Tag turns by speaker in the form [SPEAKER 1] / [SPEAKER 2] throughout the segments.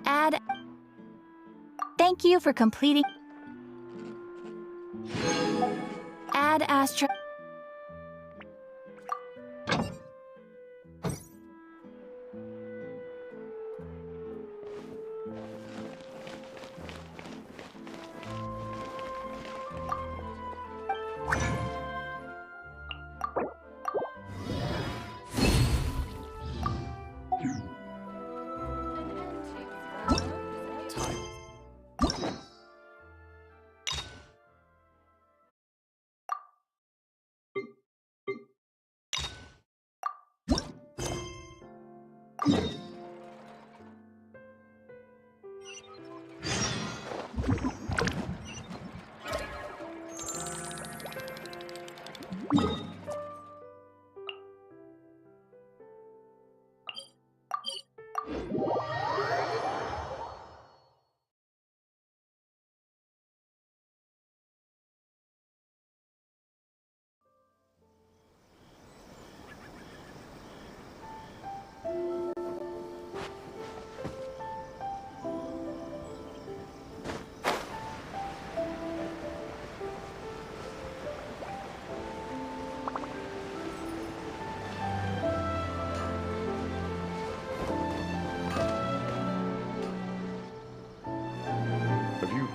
[SPEAKER 1] Add. Thank you for completing. Add Astra.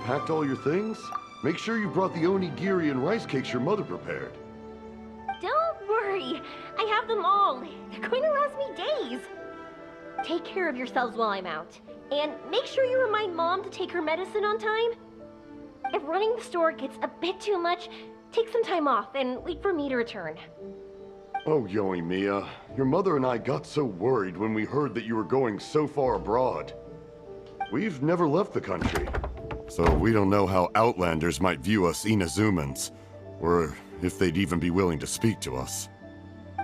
[SPEAKER 2] Packed all your things? Make sure you brought the onigiri and rice cakes your mother prepared.
[SPEAKER 3] Don't worry. I have them all. They're going to last me days. Take care of yourselves while I'm out. And make sure you remind Mom to take her medicine on time. If running the store gets a bit too much, take some time off and wait for me to return.
[SPEAKER 2] Oh, Yoimiya, your mother and I got so worried when we heard that you were going so far abroad. We've never left the country, so we don't know how Outlanders might view us Inazumans, or if they'd even be willing to speak to us.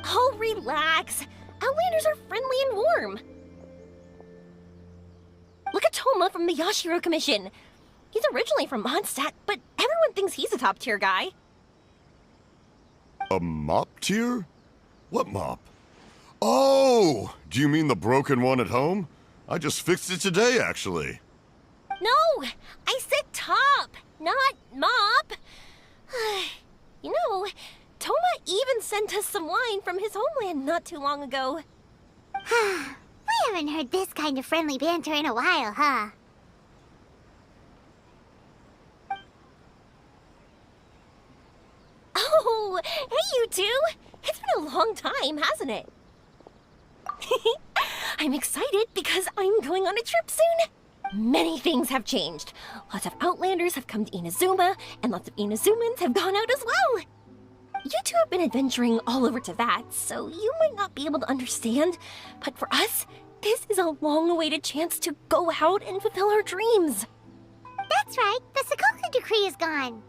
[SPEAKER 3] Oh, relax. Outlanders are friendly and warm. Look at Toma from the Yashiro Commission. He's originally from Mondstadt, but everyone thinks he's a top-tier guy.
[SPEAKER 2] A mop tier? What mop? Oh! Do you mean the broken one at home? I just fixed it today, actually.
[SPEAKER 3] No! I said top, not mop. You know, Toma even sent us some wine from his homeland not too long ago.
[SPEAKER 4] We haven't heard this kind of friendly banter in a while, huh?
[SPEAKER 3] Oh, hey you two! It's been a long time, hasn't it? I'm excited because I'm going on a trip soon. Many things have changed. Lots of Outlanders have come to Inazuma, and lots of Inazumans have gone out as well. You two have been adventuring all over Teyvat, so you might not be able to understand, but for us, this is a long-awaited chance to go out and fulfill our dreams.
[SPEAKER 4] That's right, the Sakoku decree is gone.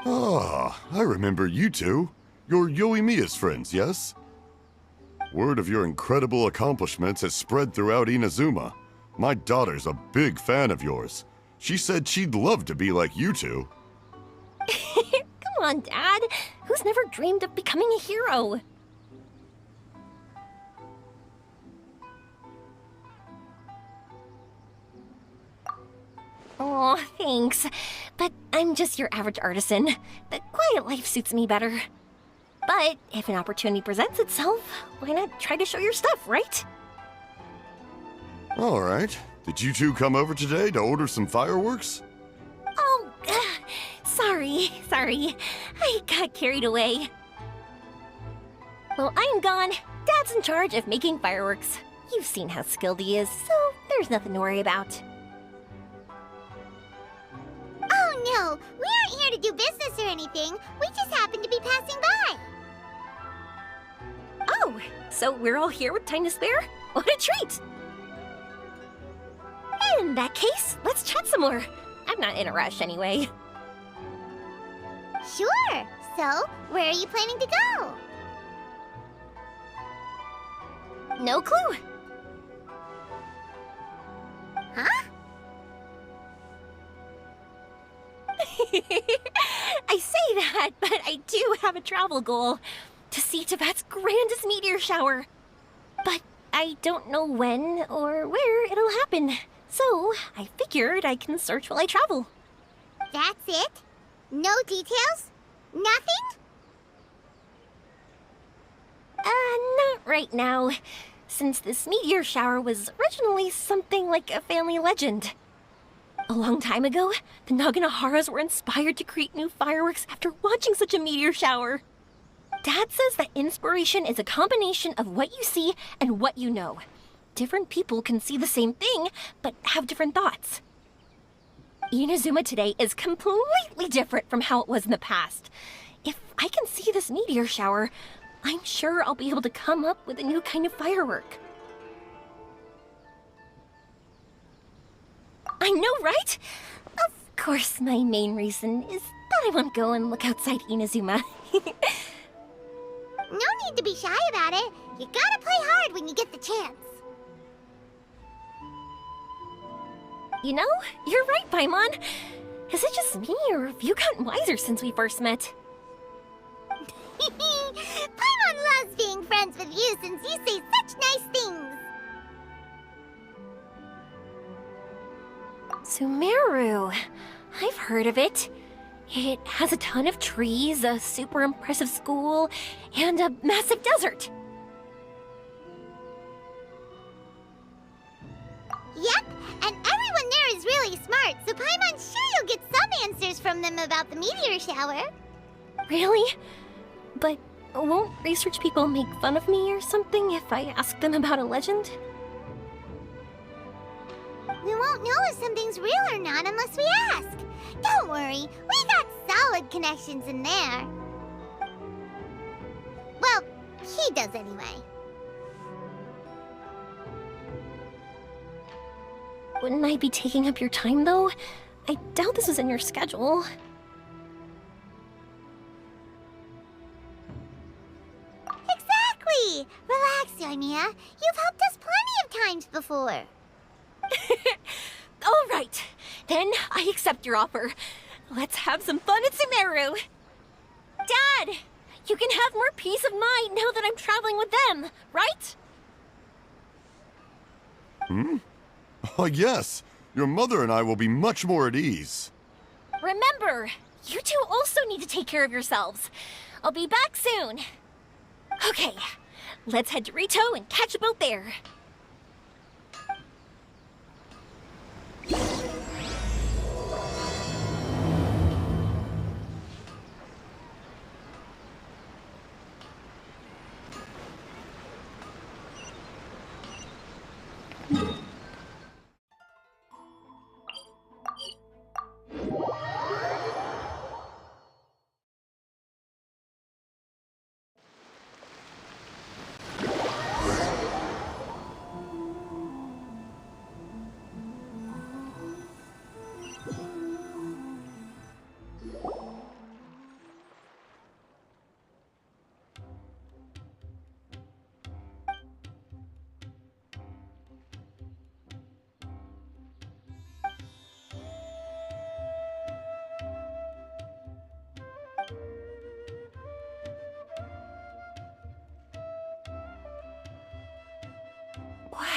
[SPEAKER 2] Ah, I remember you two. You're Yoimiya's friends, yes? Word of your incredible accomplishments has spread throughout Inazuma. My daughter's a big fan of yours. She said she'd love to be like you two.
[SPEAKER 3] Come on, Dad. Who's never dreamed of becoming a hero? Aw, thanks. But I'm just your average artisan. The quiet life suits me better. But if an opportunity presents itself, why not try to show your stuff, right?
[SPEAKER 2] All right. Did you two come over today to order some fireworks?
[SPEAKER 3] Oh, sorry. I got carried away. Well, I'm gone. Dad's in charge of making fireworks. You've seen how skilled he is, so there's nothing to worry about.
[SPEAKER 4] Oh no, we aren't here to do business or anything. We just happen to be passing by.
[SPEAKER 3] Oh, so we're all here with time to spare? What a treat! In that case, let's chat some more. I'm not in a rush anyway.
[SPEAKER 4] Sure. So, where are you planning to go?
[SPEAKER 3] No clue.
[SPEAKER 4] Huh?
[SPEAKER 3] I say that, but I do have a travel goal. To see Teyvat's grandest meteor shower. But I don't know when or where it'll happen. So, I figured I can search while I travel.
[SPEAKER 4] That's it? No details? Nothing?
[SPEAKER 3] Not right now. Since this meteor shower was originally something like a family legend. A long time ago, the Naganaharas were inspired to create new fireworks after watching such a meteor shower. Dad says that inspiration is a combination of what you see and what you know. Different people can see the same thing, but have different thoughts. Inazuma today is completely different from how it was in the past. If I can see this meteor shower, I'm sure I'll be able to come up with a new kind of firework. I know, right? Of course, my main reason is that I want to go and look outside Inazuma.
[SPEAKER 4] No need to be shy about it. You gotta play hard when you get the chance.
[SPEAKER 3] You know, you're right, Paimon. Is it just me, or have you gotten wiser since we first met?
[SPEAKER 4] Paimon loves being friends with you since you say such nice things.
[SPEAKER 3] Sumeru. I've heard of it. It has a ton of trees, a super impressive school, and a massive desert.
[SPEAKER 4] Yep, and everyone there is really smart, so Paimon's sure you'll get some answers from them about the meteor shower.
[SPEAKER 3] Really? But won't research people make fun of me or something if I ask them about a legend?
[SPEAKER 4] We won't know if something's real or not unless we ask. Don't worry, we got solid connections in there. Well, he does anyway.
[SPEAKER 3] Wouldn't I be taking up your time, though? I doubt this is in your schedule.
[SPEAKER 4] Exactly! Relax, Yoimiya. You've helped us plenty of times before.
[SPEAKER 3] All right, then I accept your offer. Let's have some fun at Sumeru. Dad, you can have more peace of mind now that I'm traveling with them, right?
[SPEAKER 2] Yes. Your mother and I will be much more at ease.
[SPEAKER 3] Remember, you two also need to take care of yourselves. I'll be back soon. Okay, let's head to Rito and catch a boat there.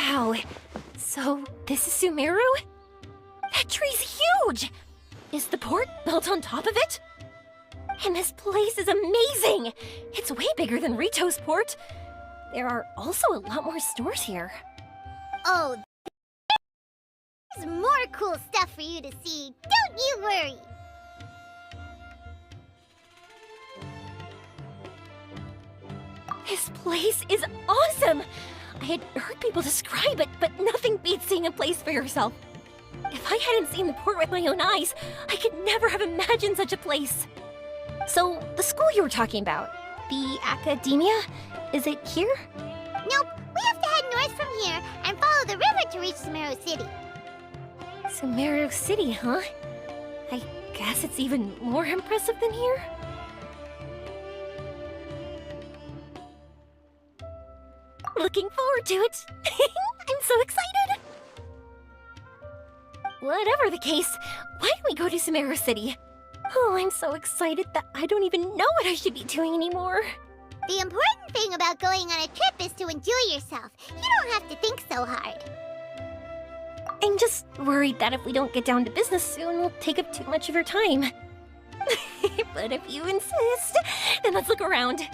[SPEAKER 3] Wow, so this is Sumeru? That tree's huge! Is the port built on top of it? And this place is amazing! It's way bigger than Rito's port. There are also a lot more stores here.
[SPEAKER 4] Oh, there's more cool stuff for you to see. Don't you worry.
[SPEAKER 3] This place is awesome! I had heard people describe it, but nothing beats seeing a place for yourself. If I hadn't seen the port with my own eyes, I could never have imagined such a place. So, the school you were talking about, the academia, is it here?
[SPEAKER 4] Nope, we have to head north from here and follow the river to reach Sumeru City.
[SPEAKER 3] Sumeru City, huh? I guess it's even more impressive than here? Looking forward to it! I'm so excited! Whatever the case, why don't we go to Sumeru City? Oh, I'm so excited that I don't even know what I should be doing anymore.
[SPEAKER 4] The important thing about going on a trip is to enjoy yourself. You don't have to think so hard.
[SPEAKER 3] I'm just worried that if we don't get down to business soon, we'll take up too much of your time. But if you insist, then let's look around.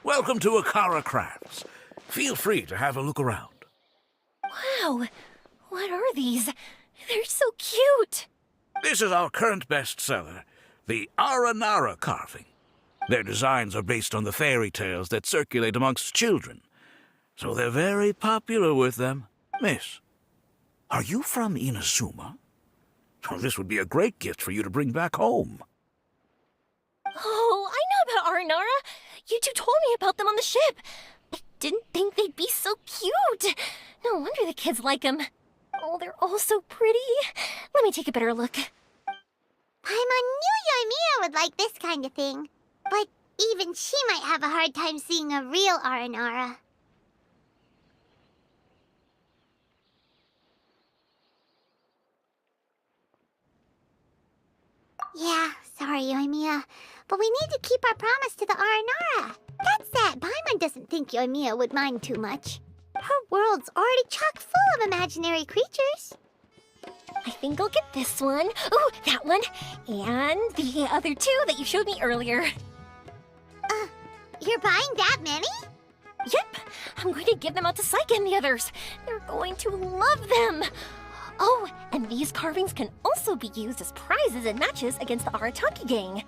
[SPEAKER 5] Welcome to Akara Crafts. Feel free to have a look around.
[SPEAKER 3] Wow, what are these? They're so cute.
[SPEAKER 5] This is our current bestseller, the Aranara carving. Their designs are based on the fairy tales that circulate amongst children, so they're very popular with them. Miss, are you from Inazuma? Oh, this would be a great gift for you to bring back home.
[SPEAKER 3] Oh, I know about Aranara. You two told me about them on the ship. I didn't think they'd be so cute. No wonder the kids like them. Oh, they're all so pretty. Let me take a better look.
[SPEAKER 4] Paimon knew Yoimiya would like this kind of thing. But even she might have a hard time seeing a real Aranara. Yeah, sorry, Yoimiya. But we need to keep our promise to the Aranara. That said, Paimon doesn't think Yoimiya would mind too much. Her world's already chock full of imaginary creatures.
[SPEAKER 3] I think I'll get this one. Ooh, that one. And the other two that you showed me earlier.
[SPEAKER 4] You're buying that many?
[SPEAKER 3] Yep, I'm going to give them out to Saika and the others. They're going to love them. Oh, and these carvings can also be used as prizes in matches against the Arataki gang.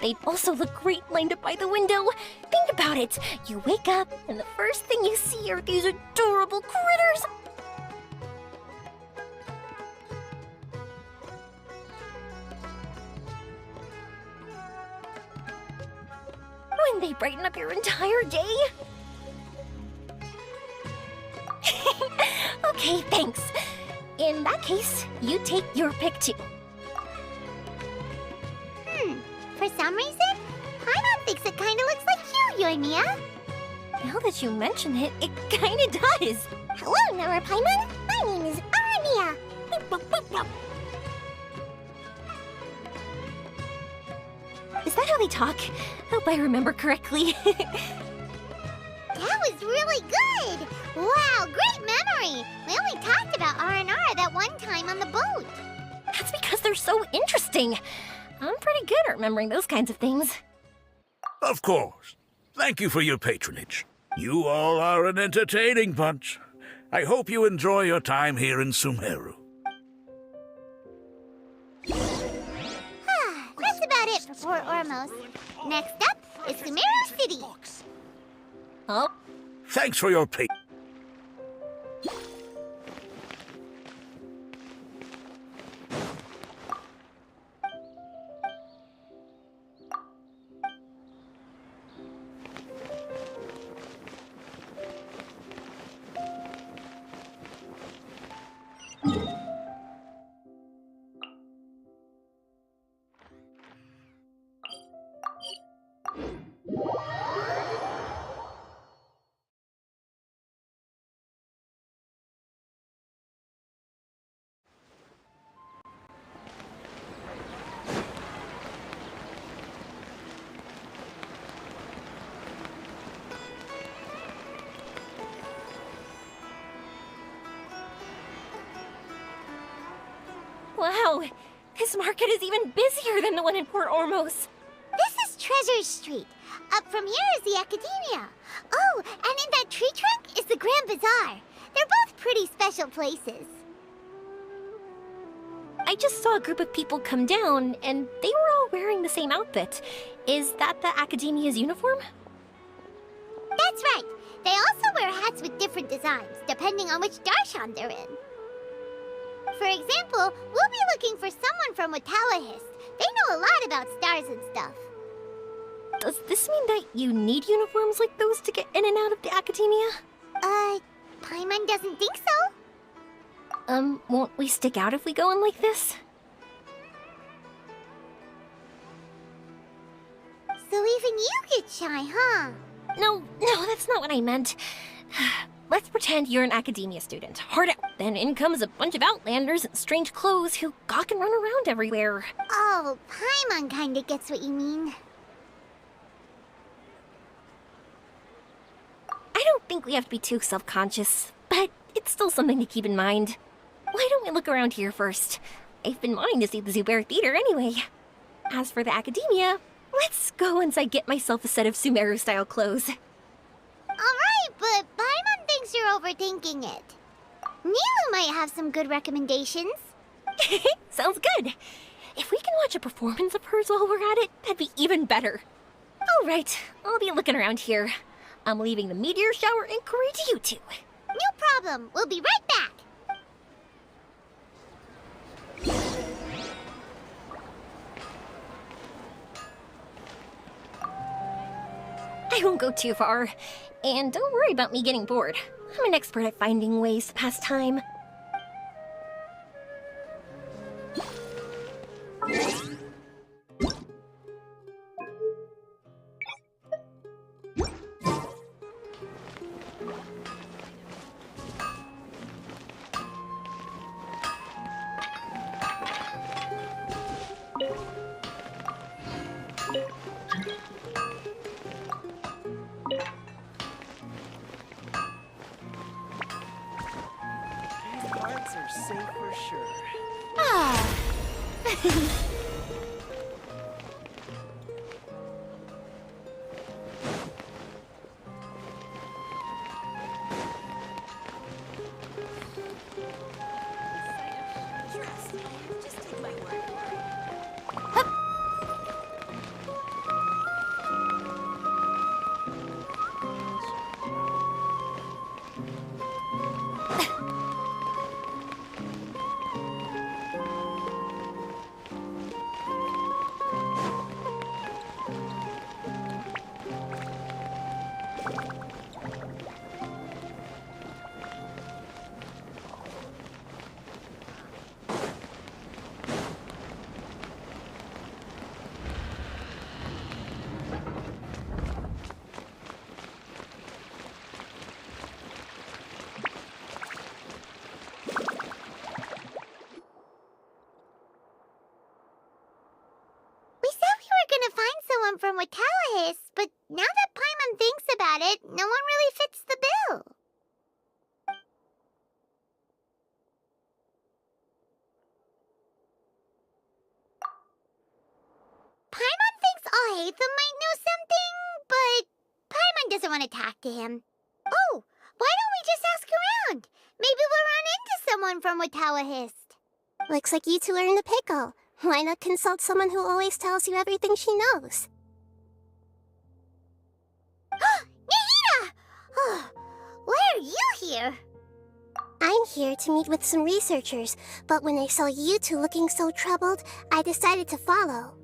[SPEAKER 3] They'd also look great lined up by the window. Think about it. You wake up, and the first thing you see are these adorable critters. When they brighten up your entire day. Okay, thanks. In that case, you take your pick too.
[SPEAKER 4] For some reason, Paimon thinks it kinda looks like you, Yoimiya.
[SPEAKER 3] Now that you mention it, it kinda does.
[SPEAKER 4] Hello, Nara Paimon. My name is Yoimiya.
[SPEAKER 3] Is that how they talk? Hope I remember correctly.
[SPEAKER 4] That was really good! Wow, great memory! We only talked about Aranara that one time on the boat.
[SPEAKER 3] That's because they're so interesting. I'm pretty good at remembering those kinds of things.
[SPEAKER 5] Of course. Thank you for your patronage. You all are an entertaining bunch. I hope you enjoy your time here in Sumeru.
[SPEAKER 4] That's about it for Port Ormos. Next up is Sumeru City.
[SPEAKER 3] Oh,
[SPEAKER 5] Thanks for your patience.
[SPEAKER 3] wow. This market is even busier than the one in Port Ormos.
[SPEAKER 4] This is Treasure Street. Up from here is the Academia. Oh, and in that tree trunk is the Grand Bazaar. They're both pretty special places.
[SPEAKER 3] I just saw a group of people come down, and they were all wearing the same outfit. Is that the Academia's uniform?
[SPEAKER 4] That's right. They also wear hats with different designs, depending on which darshan they're in. For example, we'll be looking for someone from Watawahist. They know a lot about stars and stuff.
[SPEAKER 3] Does this mean that you need uniforms like those to get in and out of the academia?
[SPEAKER 4] Paimon doesn't think so.
[SPEAKER 3] Won't we stick out if we go in like this?
[SPEAKER 4] So even you get shy, huh?
[SPEAKER 3] No, that's not what I meant. Let's pretend you're an academia student. Hard out. Then in comes a bunch of outlanders in strange clothes who gawk and run around everywhere.
[SPEAKER 4] Oh, Paimon kinda gets what you mean.
[SPEAKER 3] I don't think we have to be too self-conscious, but it's still something to keep in mind. Why don't we look around here first? I've been wanting to see the Zubair Theater anyway. As for the academia, let's go once I get myself a set of Sumeru-style clothes.
[SPEAKER 4] Alright, but Paimon thinks you're overthinking it. Nilu might have some good recommendations.
[SPEAKER 3] Sounds good. If we can watch a performance of hers while we're at it, that'd be even better. Alright, I'll be looking around here. I'm leaving the meteor shower inquiry to you two.
[SPEAKER 4] No problem. We'll be right back.
[SPEAKER 3] I won't go too far. And don't worry about me getting bored. I'm an expert at finding ways to pass time.
[SPEAKER 6] These parts are safe for sure.
[SPEAKER 3] Just take my word.
[SPEAKER 4] We said we were gonna find someone from Watawahis, but now that Paimon thinks about it, no one really fits the bill. Paimon thinks Alhaitham might know something, but Paimon doesn't want to talk to him. Oh, why don't we just ask around? Maybe we'll run into someone from Watawahis.
[SPEAKER 7] Looks like you two are in a pickle. Why not consult someone who always tells you everything she knows?
[SPEAKER 4] Nahida! Oh, why are you here?
[SPEAKER 7] I'm here to meet with some researchers, but when I saw you two looking so troubled, I decided to follow.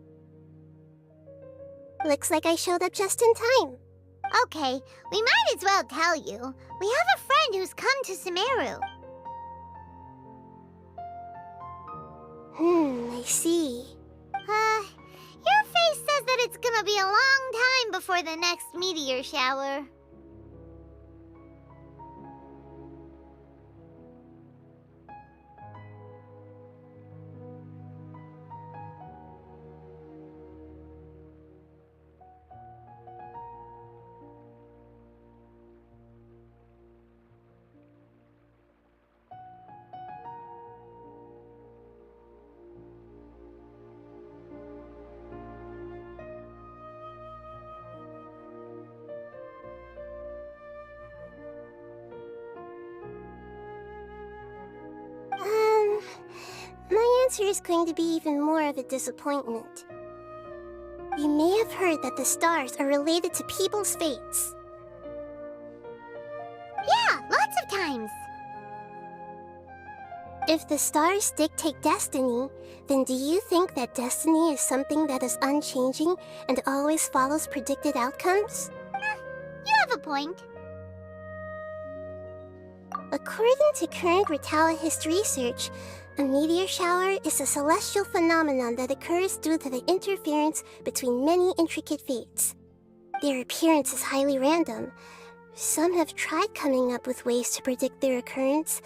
[SPEAKER 7] Looks like I showed up just in time.
[SPEAKER 4] Okay, we might as well tell you. We have a friend who's come to Sumeru.
[SPEAKER 7] I see.
[SPEAKER 4] Your face says that it's gonna be a long time before the next meteor shower.
[SPEAKER 7] My answer is going to be even more of a disappointment. You may have heard that the stars are related to people's fates.
[SPEAKER 4] Yeah, lots of times.
[SPEAKER 7] If the stars dictate destiny, then do you think that destiny is something that is unchanging and always follows predicted outcomes?
[SPEAKER 4] You have a point.
[SPEAKER 7] According to current Ritalicist research, a meteor shower is a celestial phenomenon that occurs due to the interference between many intricate fates. Their appearance is highly random. Some have tried coming up with ways to predict their occurrence,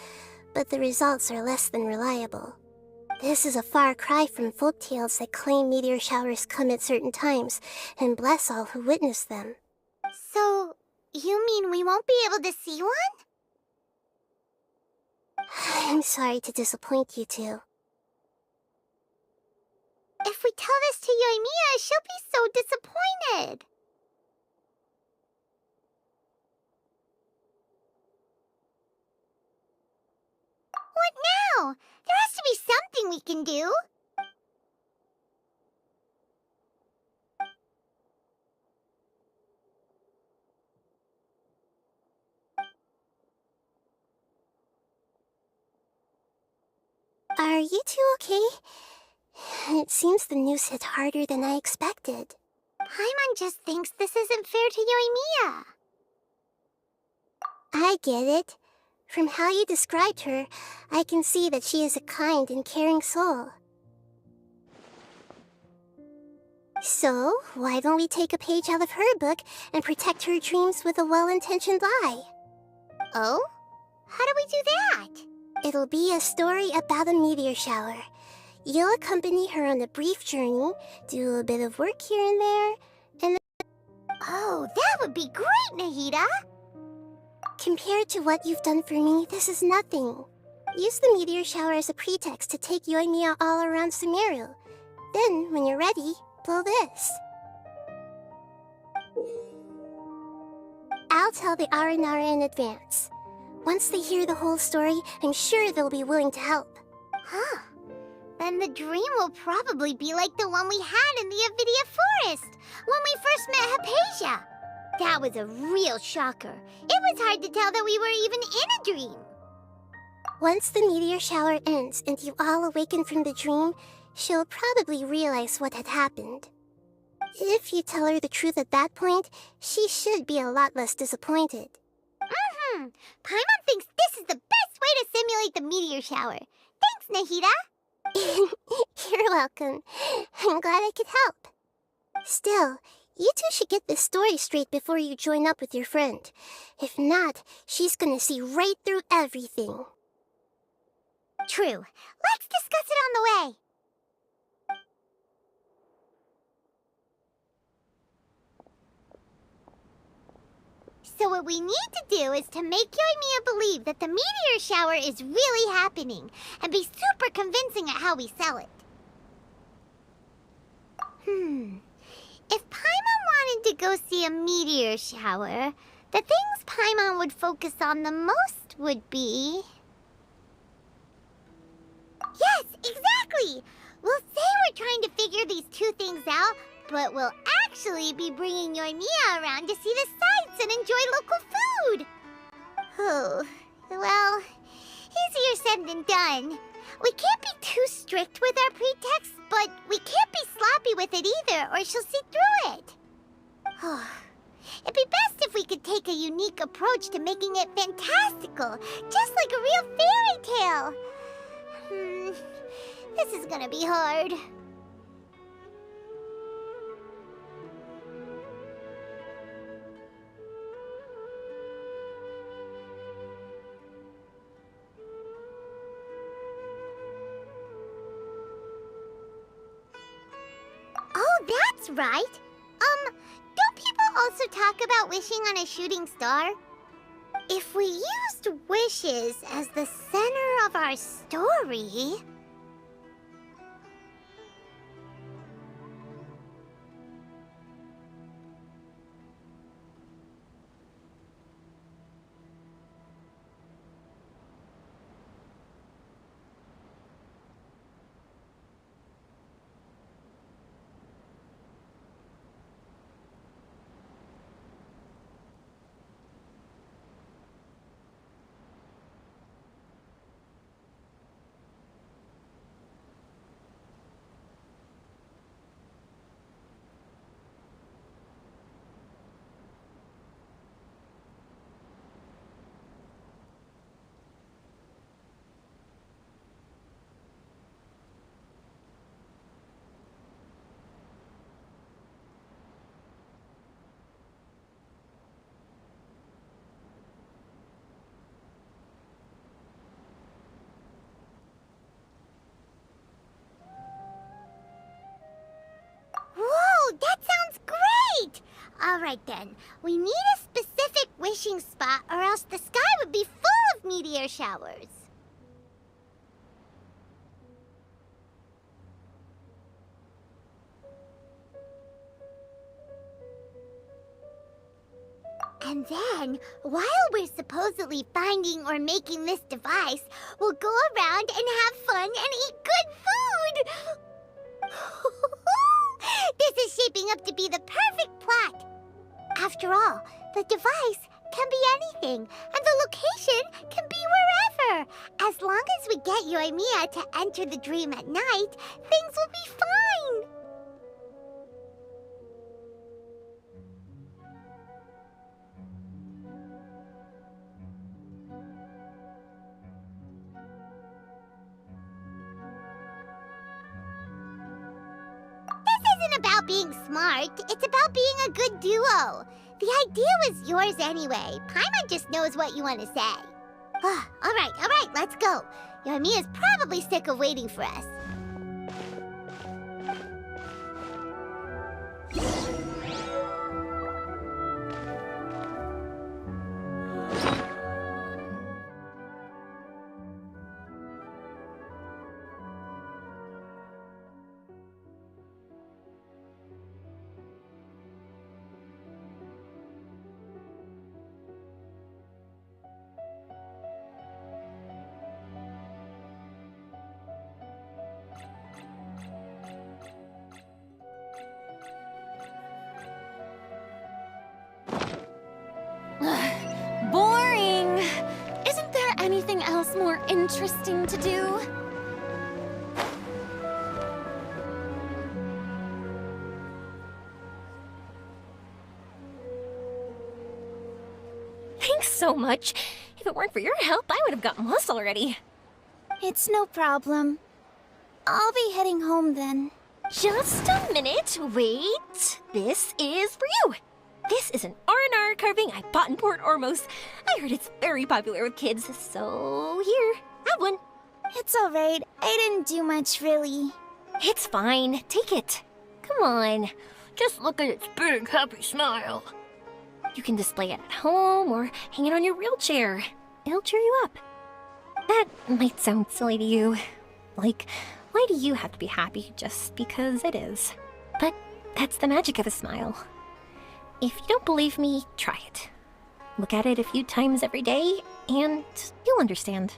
[SPEAKER 7] but the results are less than reliable. This is a far cry from folktales that claim meteor showers come at certain times and bless all who witness them.
[SPEAKER 4] So, you mean we won't be able to see one?
[SPEAKER 7] I'm sorry to disappoint you two.
[SPEAKER 4] If we tell this to Yoimiya, she'll be so disappointed. What now? There has to be something we can do.
[SPEAKER 7] Are you two okay? It seems the news hit harder than I expected.
[SPEAKER 4] Paimon just thinks this isn't fair to Yoimiya.
[SPEAKER 7] I get it. From how you described her, I can see that she is a kind and caring soul. So, why don't we take a page out of her book and protect her dreams with a well-intentioned lie?
[SPEAKER 4] Oh? How do we do that?
[SPEAKER 7] It'll be a story about a meteor shower. You'll accompany her on a brief journey, do a bit of work here and there, and
[SPEAKER 4] Oh, that would be great, Nahida!
[SPEAKER 7] compared to what you've done for me, this is nothing. Use the meteor shower as a pretext to take Yoimiya all around Sumeru. Then, when you're ready, blow this. I'll tell the Aranara in advance. Once they hear the whole story, I'm sure they'll be willing to help.
[SPEAKER 4] Huh. Then the dream will probably be like the one we had in the Avidia Forest, when we first met Hypatia. That was a real shocker. It was hard to tell that we were even in a dream.
[SPEAKER 7] Once the meteor shower ends and you all awaken from the dream, she'll probably realize what had happened. If you tell her the truth at that point, she should be a lot less disappointed.
[SPEAKER 4] Paimon thinks this is the best way to simulate the meteor shower. Thanks, Nahida.
[SPEAKER 7] You're welcome. I'm glad I could help. Still, you two should get this story straight before you join up with your friend. If not, she's gonna see right through everything.
[SPEAKER 4] True. Let's discuss it on the way. So what we need to do is to make Yoimiya believe that the meteor shower is really happening, and be super convincing at how we sell it. If Paimon wanted to go see a meteor shower, the things Paimon would focus on the most would be... Yes, exactly! We'll say we're trying to figure these two things out, but we'll actually be bringing Yoimiya around to see the sights and enjoy local food! Oh, well, easier said than done. We can't be too strict with our pretexts, but we can't be sloppy with it either, or she'll see through it. It'd be best if we could take a unique approach to making it fantastical, just like a real fairy tale. This is gonna be hard. Oh, that's right. Don't people also talk about wishing on a shooting star? If we used wishes as the center of our story... Alright then, we need a specific wishing spot or else the sky would be full of meteor showers. And then, while we're supposedly finding or making this device, we'll go around and have fun and eat good food! This is shaping up to be the perfect plot! After all, the device can be anything, and the location can be wherever! As long as we get Yoimiya to enter the dream at night, things will be fine! About being smart, it's about being a good duo. The idea was yours anyway. Paimon just knows what you want to say. Alright, let's go. Yoimiya's probably sick of waiting for us.
[SPEAKER 3] Boring! Isn't there anything else more interesting to do? Thanks so much. If it weren't for your help, I would have gotten lost already.
[SPEAKER 1] It's no problem. I'll be heading home then.
[SPEAKER 3] Just a minute, wait. This is for you. This is an R&R carving I bought in Port Ormos. I heard it's very popular with kids, so here, have one.
[SPEAKER 1] It's alright. I didn't do much, really.
[SPEAKER 3] It's fine, take it. Come on, just look at its big, happy smile. You can display it at home or hang it on your wheelchair. It'll cheer you up. That might sound silly to you. Like, why do you have to be happy just because it is? But that's the magic of a smile. If you don't believe me, try it. Look at it a few times every day, and you'll understand.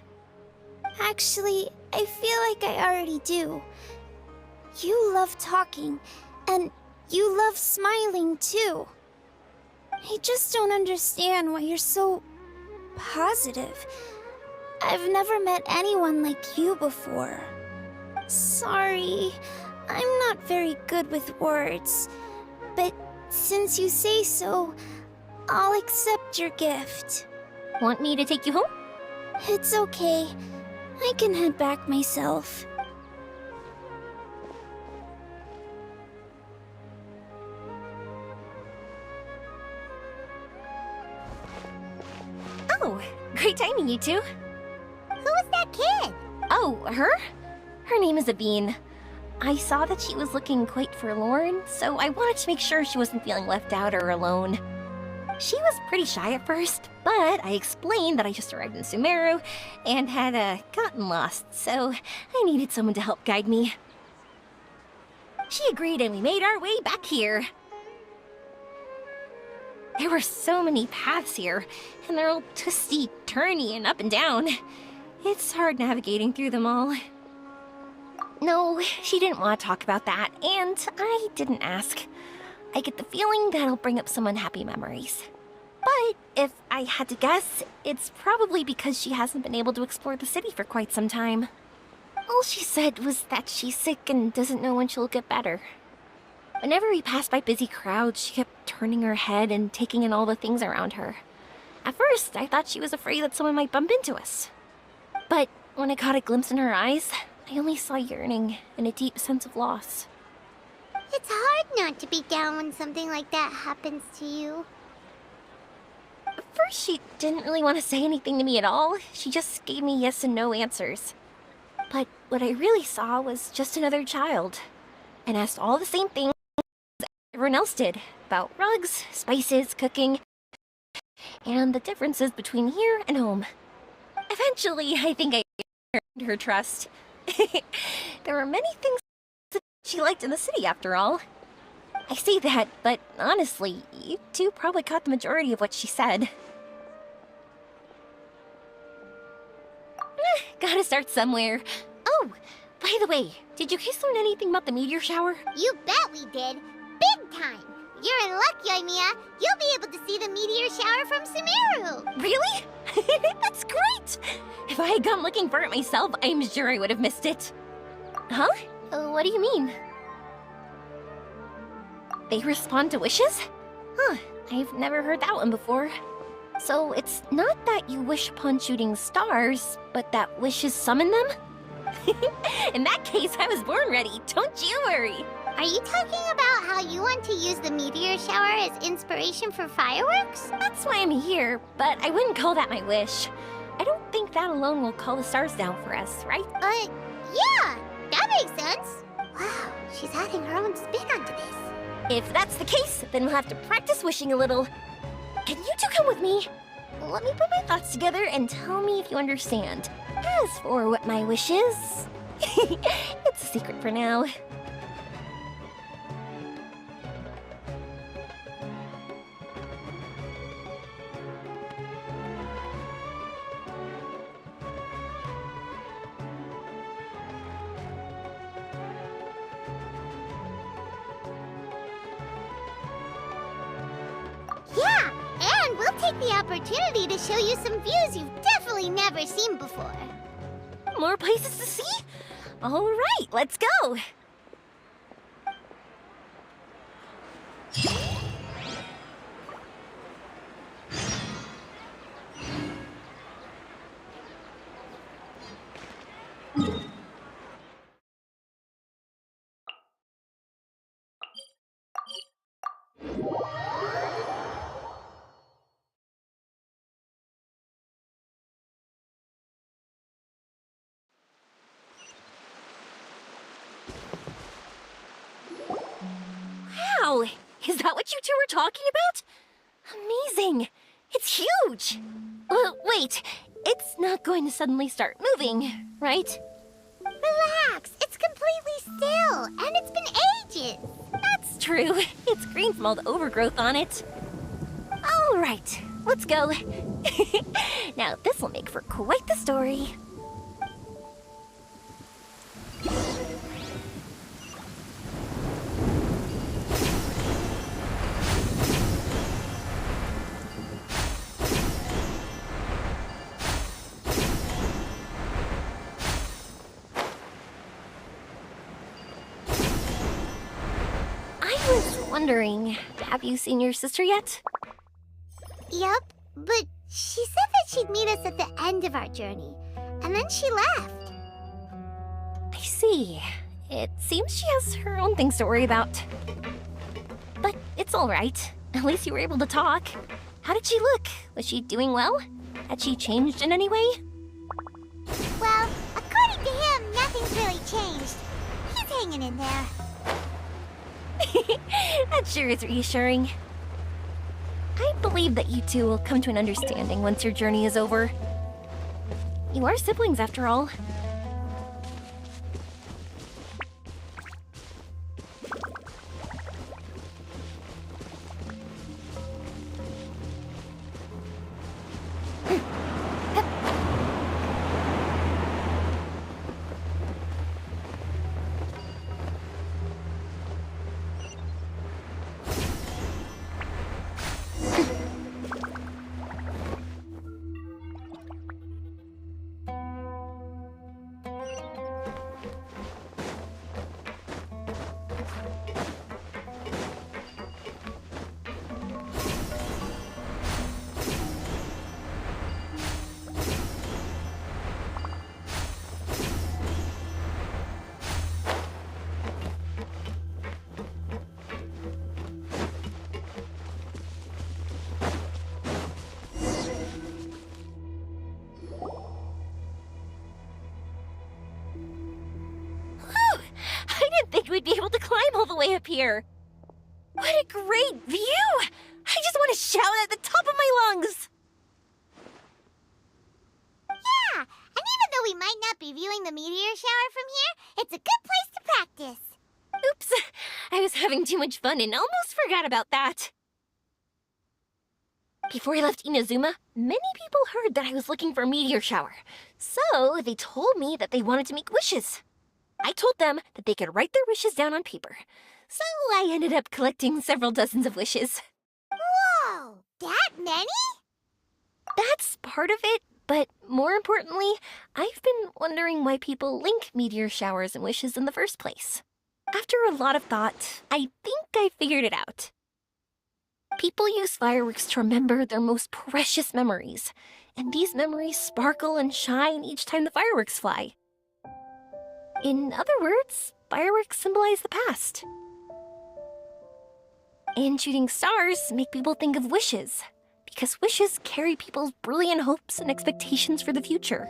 [SPEAKER 1] Actually, I feel like I already do. You love talking, and you love smiling too. I just don't understand why you're so positive. I've never met anyone like you before. Sorry, I'm not very good with words, but since you say so, I'll accept your gift.
[SPEAKER 3] Want me to take you home?
[SPEAKER 1] It's okay. I can head back myself.
[SPEAKER 3] Oh, great timing, you two.
[SPEAKER 4] Who was that kid?
[SPEAKER 3] Oh, her? Her name is Aveen. I saw that she was looking quite forlorn, so I wanted to make sure she wasn't feeling left out or alone. She was pretty shy at first, but I explained that I just arrived in Sumeru and had gotten lost, so I needed someone to help guide me. She agreed and we made our way back here. There were so many paths here, and they're all twisty, turny, and up and down. It's hard navigating through them all. No, she didn't want to talk about that, and I didn't ask. I get the feeling that'll bring up some unhappy memories. But if I had to guess, it's probably because she hasn't been able to explore the city for quite some time. All she said was that she's sick and doesn't know when she'll get better. Whenever we passed by busy crowds, she kept turning her head and taking in all the things around her. At first, I thought she was afraid that someone might bump into us. But when I caught a glimpse in her eyes, I only saw yearning and a deep sense of loss.
[SPEAKER 4] It's hard not to be down when something like that happens to you.
[SPEAKER 3] At first, she didn't really want to say anything to me at all. She just gave me yes and no answers. But what I really saw was just another child, and asked all the same things everyone else did, about rugs, spices, cooking, and the differences between here and home. Eventually, I think I earned her trust. There were many things that she liked in the city, after all. I say that, but honestly, you two probably caught the majority of what she said. Gotta start somewhere. Oh, by the way, did you guys learn anything about the meteor shower?
[SPEAKER 4] You bet we did. Big time. You're in luck, Yoimiya. You'll be able to see the meteor shower from Sumeru.
[SPEAKER 3] Really? That's great! If I had gone looking for it myself, I'm sure I would have missed it. Huh? What do you mean? They respond to wishes? Huh, I've never heard that one before. So it's not that you wish upon shooting stars, but that wishes summon them? In that case, I was born ready, don't you worry.
[SPEAKER 4] Are you talking about how you want to use the meteor shower as inspiration for fireworks?
[SPEAKER 3] That's why I'm here, but I wouldn't call that my wish. I don't think that alone will call the stars down for us, right?
[SPEAKER 4] Yeah, that makes sense. Wow, she's adding her own spin onto this.
[SPEAKER 3] If that's the case, then we'll have to practice wishing a little. Can you two come with me? Let me put my thoughts together and tell me if you understand. As for what my wish is, it's a secret for now.
[SPEAKER 4] Yeah, and we'll take the opportunity to show you some views you've definitely never seen before.
[SPEAKER 3] More places to see? All right, let's go. Wow, is that what you two were talking about? Amazing! It's huge! Wait, it's not going to suddenly start moving, right?
[SPEAKER 4] Relax, it's completely still, and it's been ages.
[SPEAKER 3] That's true. It's green from all the overgrowth on it. All right, let's go. Now, this will make for quite the story. I was wondering, have you seen your sister yet?
[SPEAKER 4] Yup, but she said that she'd meet us at the end of our journey, and then she left.
[SPEAKER 3] I see. It seems she has her own things to worry about. But it's all right. At least you were able to talk. How did she look? Was she doing well? Had she changed in any way?
[SPEAKER 4] Well, according to him, nothing's really changed. He's hanging in there.
[SPEAKER 3] That sure is reassuring. I believe that you two will come to an understanding once your journey is over. You are siblings, after all. I didn't think we'd be able to climb all the way up here. What a great view! I just want to shout at the top of my lungs!
[SPEAKER 4] Yeah, and even though we might not be viewing the meteor shower from here, it's a good place to practice.
[SPEAKER 3] Oops, I was having too much fun and almost forgot about that. Before I left Inazuma, many people heard that I was looking for a meteor shower. So they told me that they wanted to make wishes. I told them that they could write their wishes down on paper. So I ended up collecting several dozens of wishes.
[SPEAKER 4] Whoa, that many?
[SPEAKER 3] That's part of it, but more importantly, I've been wondering why people link meteor showers and wishes in the first place. After a lot of thought, I think I figured it out. People use fireworks to remember their most precious memories, and these memories sparkle and shine each time the fireworks fly. In other words, fireworks symbolize the past. And shooting stars make people think of wishes, because wishes carry people's brilliant hopes and expectations for the future.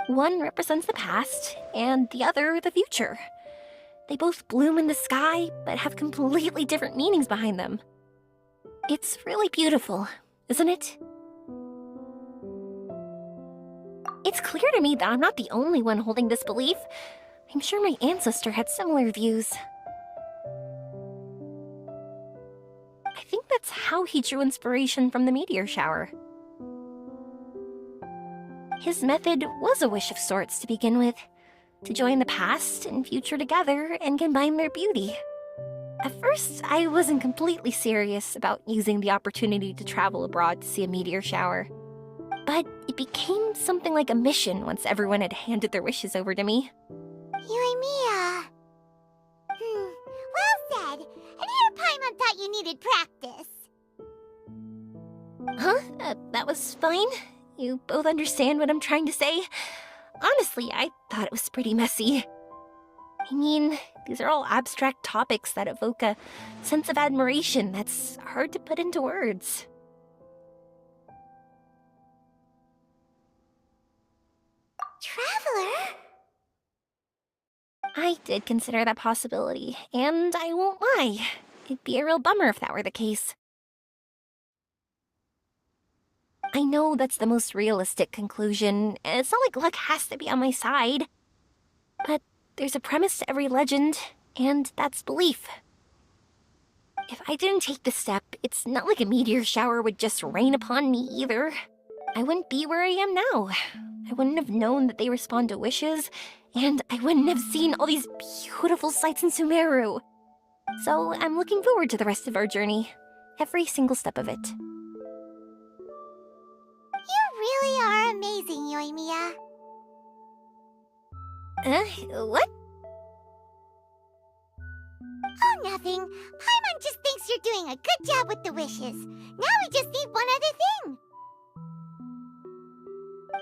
[SPEAKER 3] One represents the past, and the other the future. They both bloom in the sky, but have completely different meanings behind them. It's really beautiful, isn't it? It's clear to me that I'm not the only one holding this belief. I'm sure my ancestor had similar views. I think that's how he drew inspiration from the meteor shower. His method was a wish of sorts to begin with, to join the past and future together and combine their beauty. At first, I wasn't completely serious about using the opportunity to travel abroad to see a meteor shower. But it became something like a mission once everyone had handed their wishes over to me.
[SPEAKER 4] Yoimiya. Well said. And here Paimon thought you needed practice.
[SPEAKER 3] Huh? That was fine? You both understand what I'm trying to say? Honestly, I thought it was pretty messy. I mean, these are all abstract topics that evoke a sense of admiration that's hard to put into words.
[SPEAKER 4] Traveler?
[SPEAKER 3] I did consider that possibility, and I won't lie. It'd be a real bummer if that were the case. I know that's the most realistic conclusion, and it's not like luck has to be on my side. But there's a premise to every legend, and that's belief. If I didn't take this step, it's not like a meteor shower would just rain upon me either. I wouldn't be where I am now. I wouldn't have known that they respond to wishes, and I wouldn't have seen all these beautiful sights in Sumeru. So I'm looking forward to the rest of our journey. Every single step of it.
[SPEAKER 4] You really are amazing, Yoimiya.
[SPEAKER 3] What?
[SPEAKER 4] Oh, nothing. Paimon just thinks you're doing a good job with the wishes. Now we just need one other thing.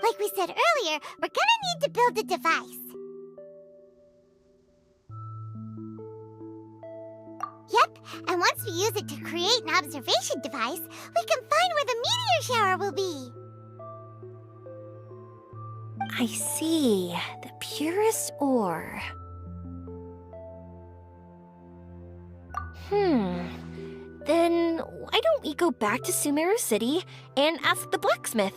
[SPEAKER 4] Like we said earlier, we're gonna need to build a device. Yep, and once we use it to create an observation device, we can find where the meteor shower will be.
[SPEAKER 3] I see. The purest ore. Then why don't we go back to Sumeru City and ask the blacksmith?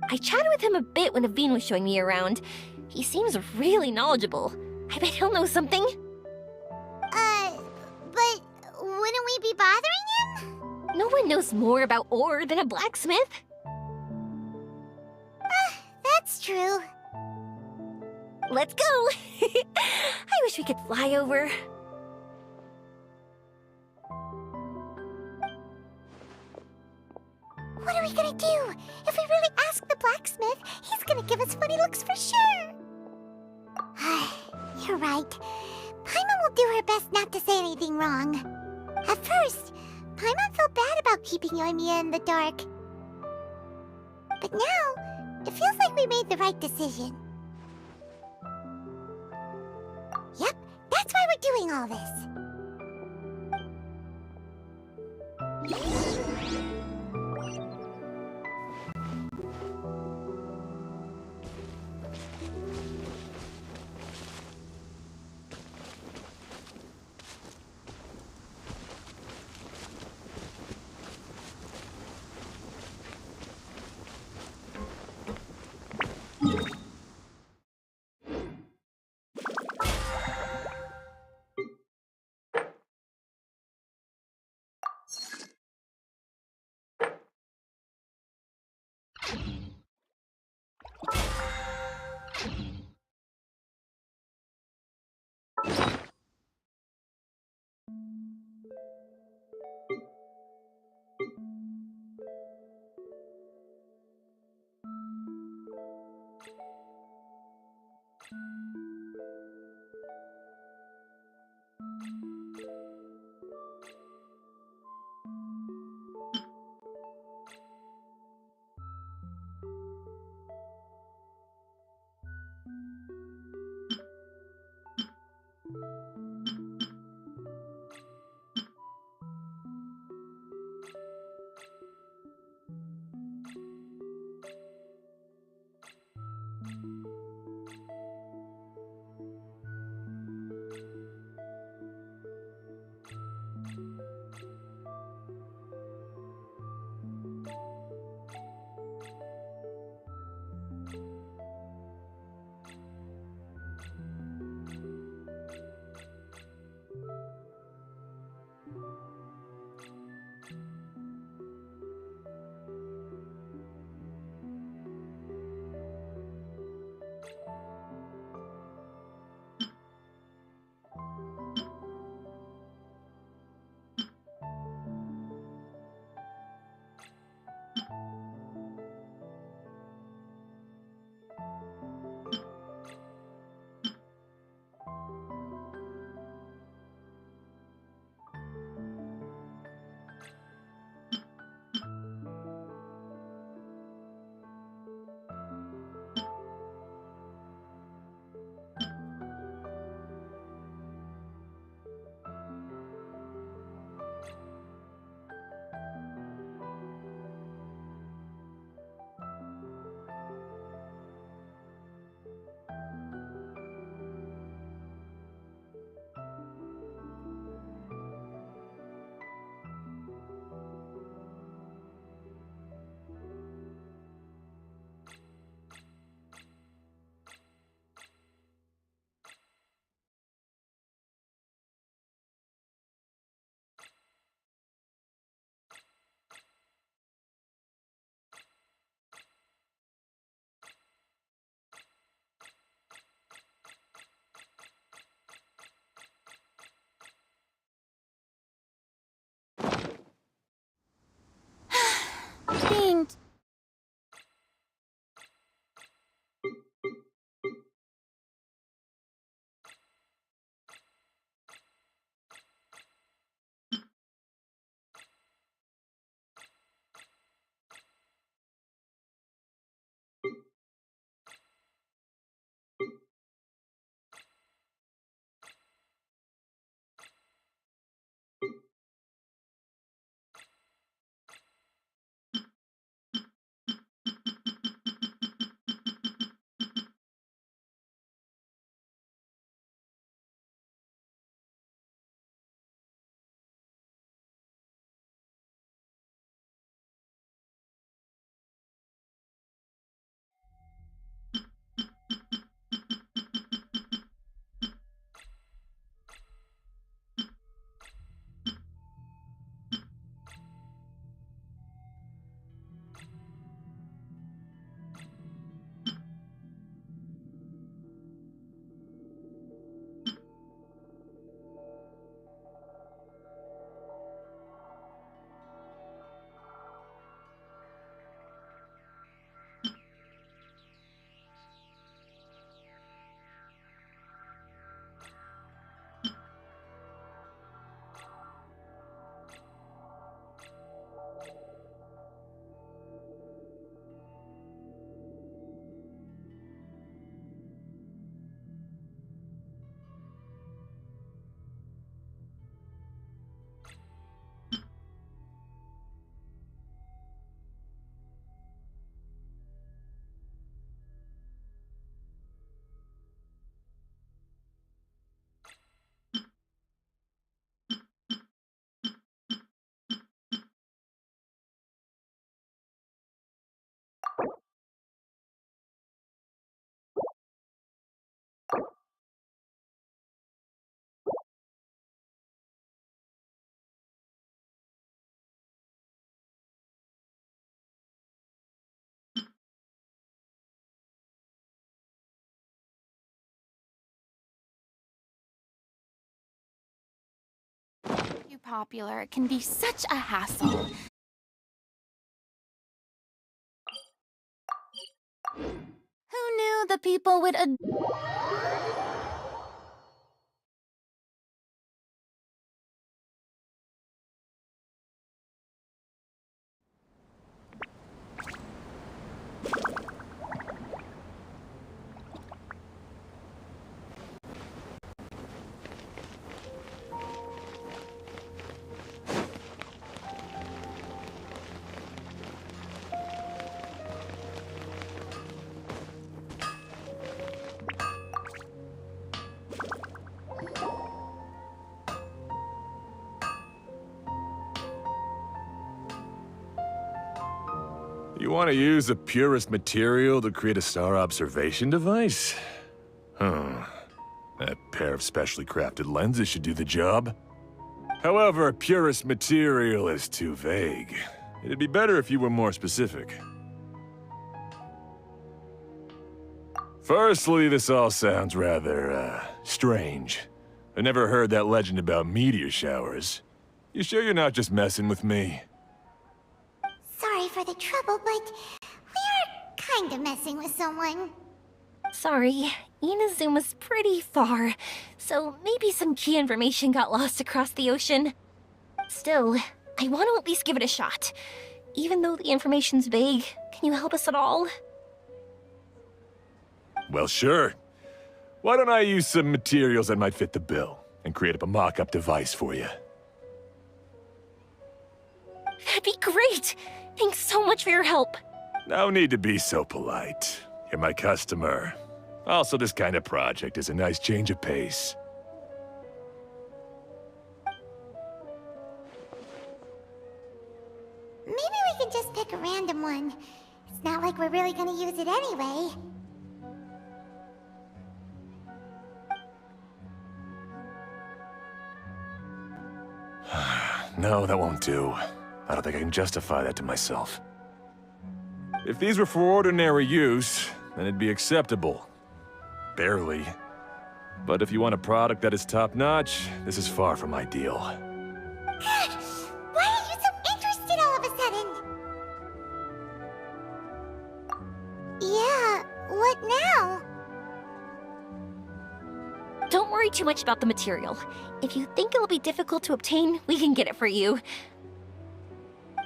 [SPEAKER 3] I chatted with him a bit when Aveen was showing me around. He seems really knowledgeable. I bet he'll know something.
[SPEAKER 4] But wouldn't we be bothering him?
[SPEAKER 3] No one knows more about ore than a blacksmith.
[SPEAKER 4] That's true.
[SPEAKER 3] Let's go! I wish we could fly over.
[SPEAKER 4] What are we gonna do? If we really ask the blacksmith, he's gonna give us funny looks for sure. You're right. Paimon will do her best not to say anything wrong. At first, Paimon felt bad about keeping Yoimiya in the dark. But now, it feels like we made the right decision. Yep, that's why we're doing all this.
[SPEAKER 1] Being too popular, it can be such a hassle. Who knew the people would
[SPEAKER 8] You want to use the purest material to create a star observation device? Huh. That pair of specially crafted lenses should do the job. However, purest material is too vague. It'd be better if you were more specific. Firstly, this all sounds rather, strange. I never heard that legend about meteor showers. You sure you're not just messing with me?
[SPEAKER 4] Sorry for the trouble, but we are kind of messing with someone.
[SPEAKER 3] Sorry, Inazuma's pretty far, so maybe some key information got lost across the ocean. Still, I want to at least give it a shot. Even though the information's vague, can you help us at all?
[SPEAKER 8] Well, sure. Why don't I use some materials that might fit the bill and create up a mock-up device for you?
[SPEAKER 3] That'd be great! Thanks so much for your help.
[SPEAKER 8] No need to be so polite. You're my customer. Also, this kind of project is a nice change of pace.
[SPEAKER 4] Maybe we can just pick a random one. It's not like we're really gonna use it anyway.
[SPEAKER 8] No, that won't do. I don't think I can justify that to myself. If these were for ordinary use, then it'd be acceptable. Barely. But if you want a product that is top-notch, this is far from ideal.
[SPEAKER 4] Why are you so interested all of a sudden? Yeah, what now?
[SPEAKER 3] Don't worry too much about the material. If you think it'll be difficult to obtain, we can get it for you.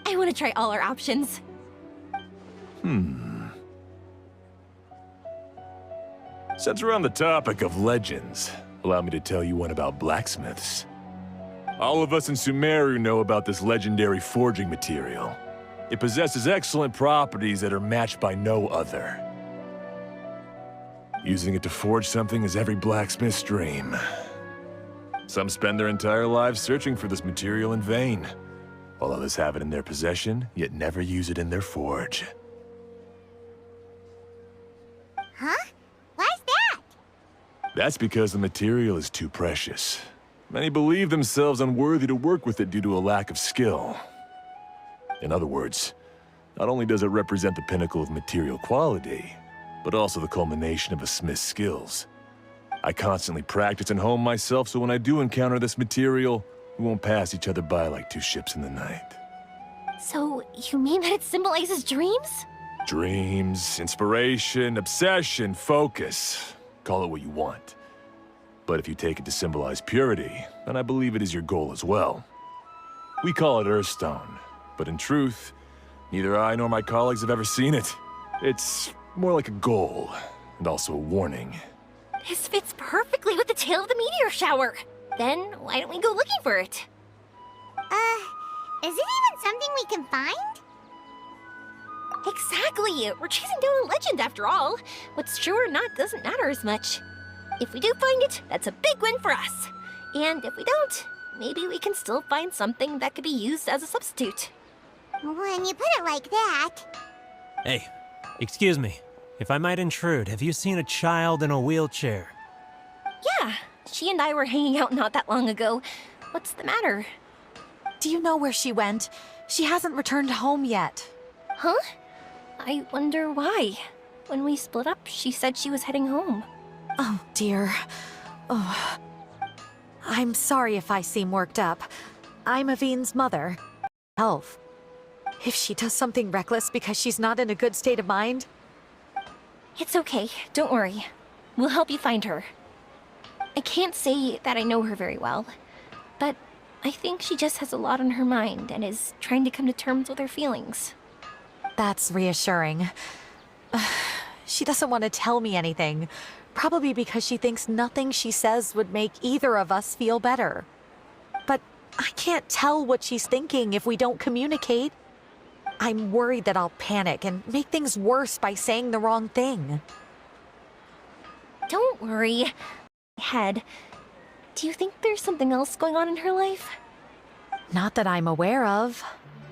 [SPEAKER 3] I want to try all our options.
[SPEAKER 8] Since we're on the topic of legends, allow me to tell you one about blacksmiths. All of us in Sumeru know about this legendary forging material. It possesses excellent properties that are matched by no other. Using it to forge something is every blacksmith's dream. Some spend their entire lives searching for this material in vain, while others have it in their possession, yet never use it in their forge.
[SPEAKER 4] Huh? Why's that?
[SPEAKER 8] That's because the material is too precious. Many believe themselves unworthy to work with it due to a lack of skill. In other words, not only does it represent the pinnacle of material quality, but also the culmination of a smith's skills. I constantly practice and hone myself, so when I do encounter this material, we won't pass each other by like two ships in the night.
[SPEAKER 3] So, you mean that it symbolizes dreams?
[SPEAKER 8] Dreams, inspiration, obsession, focus. Call it what you want. But if you take it to symbolize purity, then I believe it is your goal as well. We call it Earthstone, but in truth, neither I nor my colleagues have ever seen it. It's more like a goal, and also a warning.
[SPEAKER 3] This fits perfectly with the tale of the meteor shower. Then, why don't we go looking for it?
[SPEAKER 4] Is it even something we can find?
[SPEAKER 3] Exactly! We're chasing down a legend after all. What's true or not doesn't matter as much. If we do find it, that's a big win for us. And if we don't, maybe we can still find something that could be used as a substitute.
[SPEAKER 4] When you put it like that...
[SPEAKER 6] Hey, excuse me. If I might intrude, have you seen a child in a wheelchair?
[SPEAKER 3] Yeah, she and I were hanging out not that long ago. What's the matter?
[SPEAKER 9] Do you know where she went? She hasn't returned home yet.
[SPEAKER 3] Huh? I wonder why. When we split up, she said she was heading home.
[SPEAKER 9] Oh, dear. Oh. I'm sorry if I seem worked up. I'm Avine's mother. Health. If she does something reckless because she's not in a good state of mind...
[SPEAKER 3] It's okay, don't worry. We'll help you find her. I can't say that I know her very well, but I think she just has a lot on her mind and is trying to come to terms with her feelings.
[SPEAKER 9] That's reassuring. She doesn't want to tell me anything, probably because she thinks nothing she says would make either of us feel better. But I can't tell what she's thinking if we don't communicate. I'm worried that I'll panic and make things worse by saying the wrong thing.
[SPEAKER 3] Don't worry. Head, do you think there's something else going on in her life?
[SPEAKER 9] Not that I'm aware of.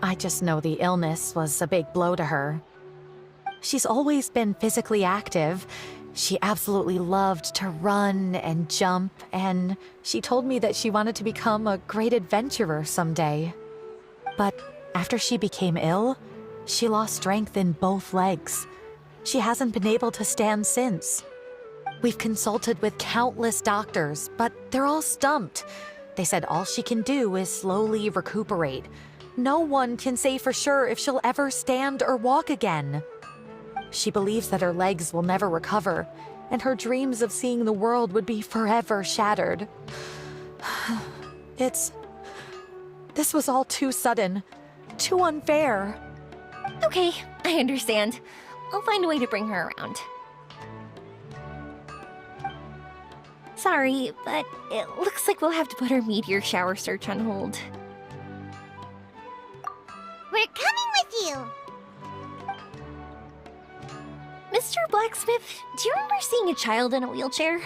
[SPEAKER 9] I just know the illness was a big blow to her. She's always been physically active. She absolutely loved to run and jump, and she told me that she wanted to become a great adventurer someday. But after she became ill, she lost strength in both legs. She hasn't been able to stand since. We've consulted with countless doctors, but they're all stumped. They said all she can do is slowly recuperate. No one can say for sure if she'll ever stand or walk again. She believes that her legs will never recover, and her dreams of seeing the world would be forever shattered. This was all too sudden, too unfair.
[SPEAKER 3] Okay, I understand. I'll find a way to bring her around. Sorry, but it looks like we'll have to put our meteor shower search on hold.
[SPEAKER 4] We're coming with you!
[SPEAKER 3] Mr. Blacksmith, do you remember seeing a child in a wheelchair?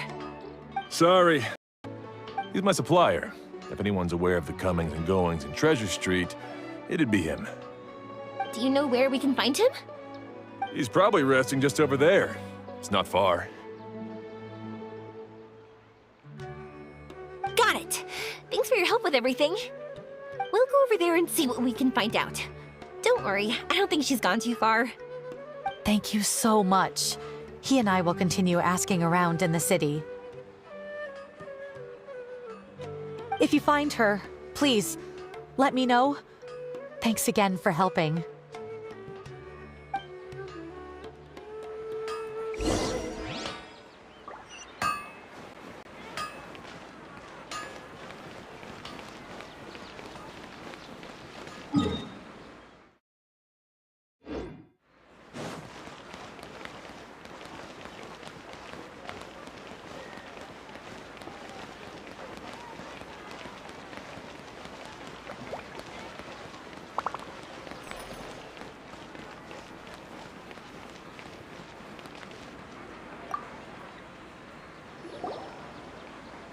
[SPEAKER 8] Sorry. He's my supplier. If anyone's aware of the comings and goings in Treasure Street, it'd be him.
[SPEAKER 3] Do you know where we can find him?
[SPEAKER 8] He's probably resting just over there. It's not far.
[SPEAKER 3] Got it! Thanks for your help with everything. We'll go over there and see what we can find out. Don't worry, I don't think she's gone too far.
[SPEAKER 9] Thank you so much. He and I will continue asking around in the city. If you find her, please, let me know. Thanks again for helping.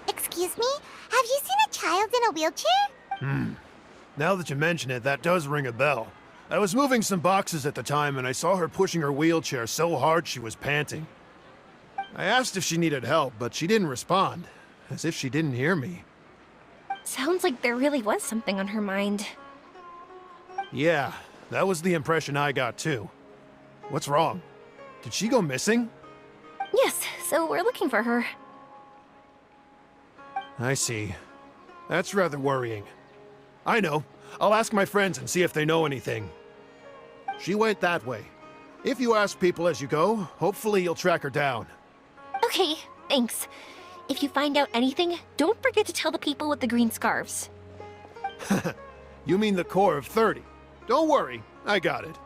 [SPEAKER 4] Excuse me? Have you seen a child in a wheelchair?
[SPEAKER 10] Now that you mention it, that does ring a bell. I was moving some boxes at the time and I saw her pushing her wheelchair so hard she was panting. I asked if she needed help, but she didn't respond, as if she didn't hear me.
[SPEAKER 3] Sounds like there really was something on her mind.
[SPEAKER 10] Yeah, that was the impression I got too. What's wrong? Did she go missing?
[SPEAKER 3] Yes, so we're looking for her.
[SPEAKER 10] I see. That's rather worrying. I know. I'll ask my friends and see if they know anything. She went that way. If you ask people as you go, hopefully you'll track her down.
[SPEAKER 3] Okay, thanks. If you find out anything, don't forget to tell the people with the green scarves.
[SPEAKER 10] You mean the core of 30. Don't worry, I got it.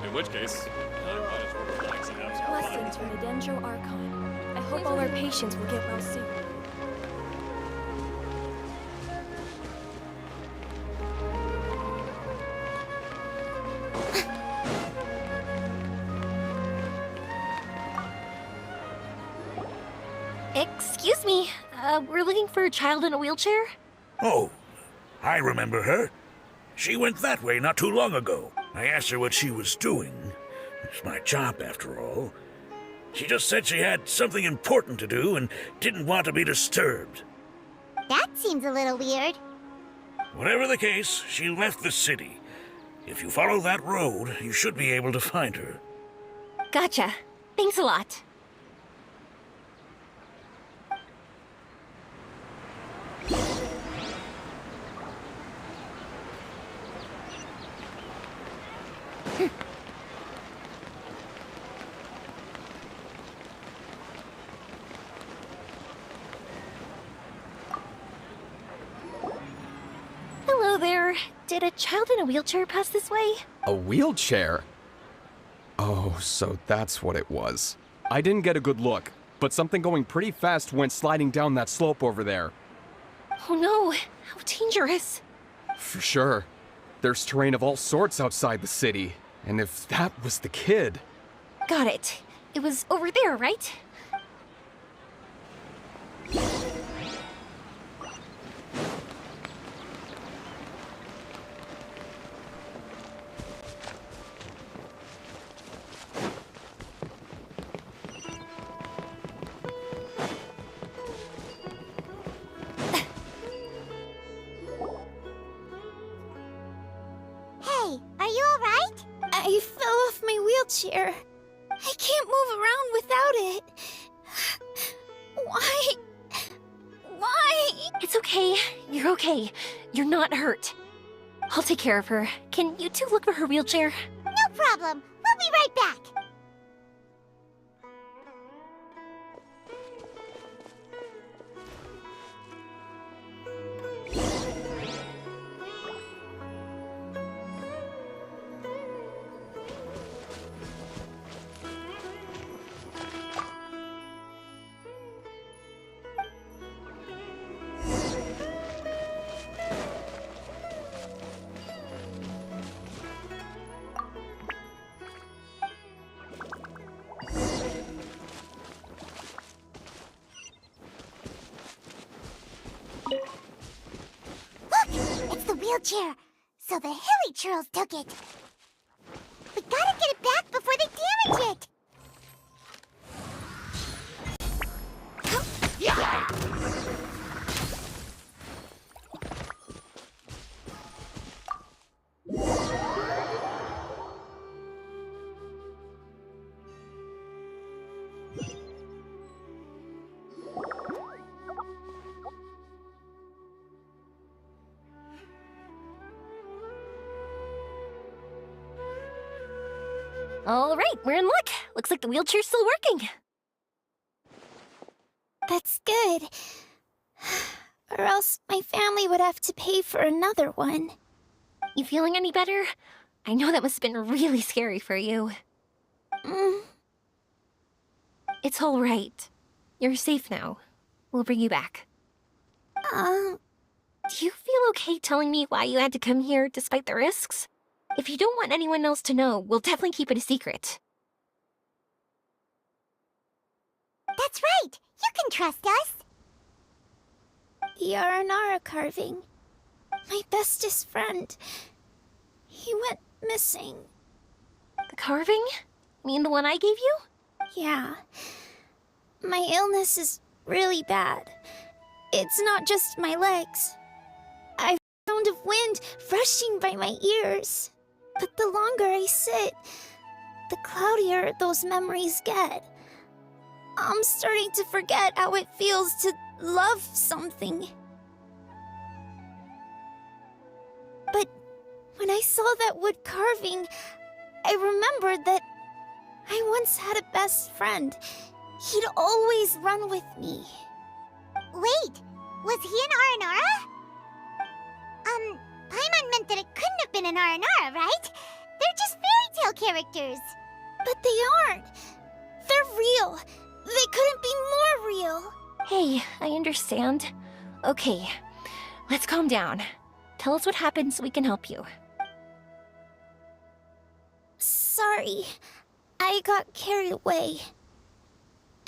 [SPEAKER 8] In which case, I might as well relax and have some fun.
[SPEAKER 11] Blessings from the Dendro Archon. I hope all our patients will get well soon.
[SPEAKER 3] Excuse me, we're looking for a child in a wheelchair?
[SPEAKER 5] Oh, I remember her. She went that way not too long ago. I asked her what she was doing. It's my job, after all. She just said she had something important to do and didn't want to be disturbed.
[SPEAKER 4] That seems a little weird.
[SPEAKER 5] Whatever the case, she left the city. If you follow that road, you should be able to find her.
[SPEAKER 3] Gotcha. Thanks a lot. Hello there. Did a child in a wheelchair pass this way?
[SPEAKER 12] A wheelchair? Oh, so that's what it was. I didn't get a good look, but something going pretty fast went sliding down that slope over there.
[SPEAKER 3] Oh no, how dangerous.
[SPEAKER 12] For sure. There's terrain of all sorts outside the city, and if that was the kid...
[SPEAKER 3] Got it. It was over there, right?
[SPEAKER 4] Hey, are you alright?
[SPEAKER 1] I fell off my wheelchair. I can't move around without it. Why? Why?
[SPEAKER 3] It's okay. You're okay. You're not hurt. I'll take care of her. Can you two look for her wheelchair?
[SPEAKER 4] No problem. We'll be right back. Look! It's the wheelchair. So the hilly churls took it. We gotta get it back before they damage it.
[SPEAKER 3] All right, we're in luck. Looks like the wheelchair's still working.
[SPEAKER 1] That's good. Or else my family would have to pay for another one.
[SPEAKER 3] You feeling any better? I know that must have been really scary for you. It's all right. You're safe now. We'll bring you back. Do you feel okay telling me why you had to come here despite the risks? If you don't want anyone else to know, we'll definitely keep it a secret.
[SPEAKER 4] That's right. You can trust us.
[SPEAKER 1] The Aranara carving. My bestest friend. He went missing.
[SPEAKER 3] The carving? You mean the one I gave you?
[SPEAKER 1] Yeah. My illness is really bad. It's not just my legs. I've sound of wind rushing by my ears. But the longer I sit, the cloudier those memories get. I'm starting to forget how it feels to love something. But when I saw that wood carving, I remembered that I once had a best friend. He'd always run with me.
[SPEAKER 4] Wait, was he an Aranara? Paimon meant that it couldn't have been an Aranara, right? They're just fairy tale characters.
[SPEAKER 1] But they aren't. They're real. They couldn't be more real.
[SPEAKER 3] Hey, I understand. Okay, let's calm down. Tell us what happened so we can help you.
[SPEAKER 1] Sorry. I got carried away.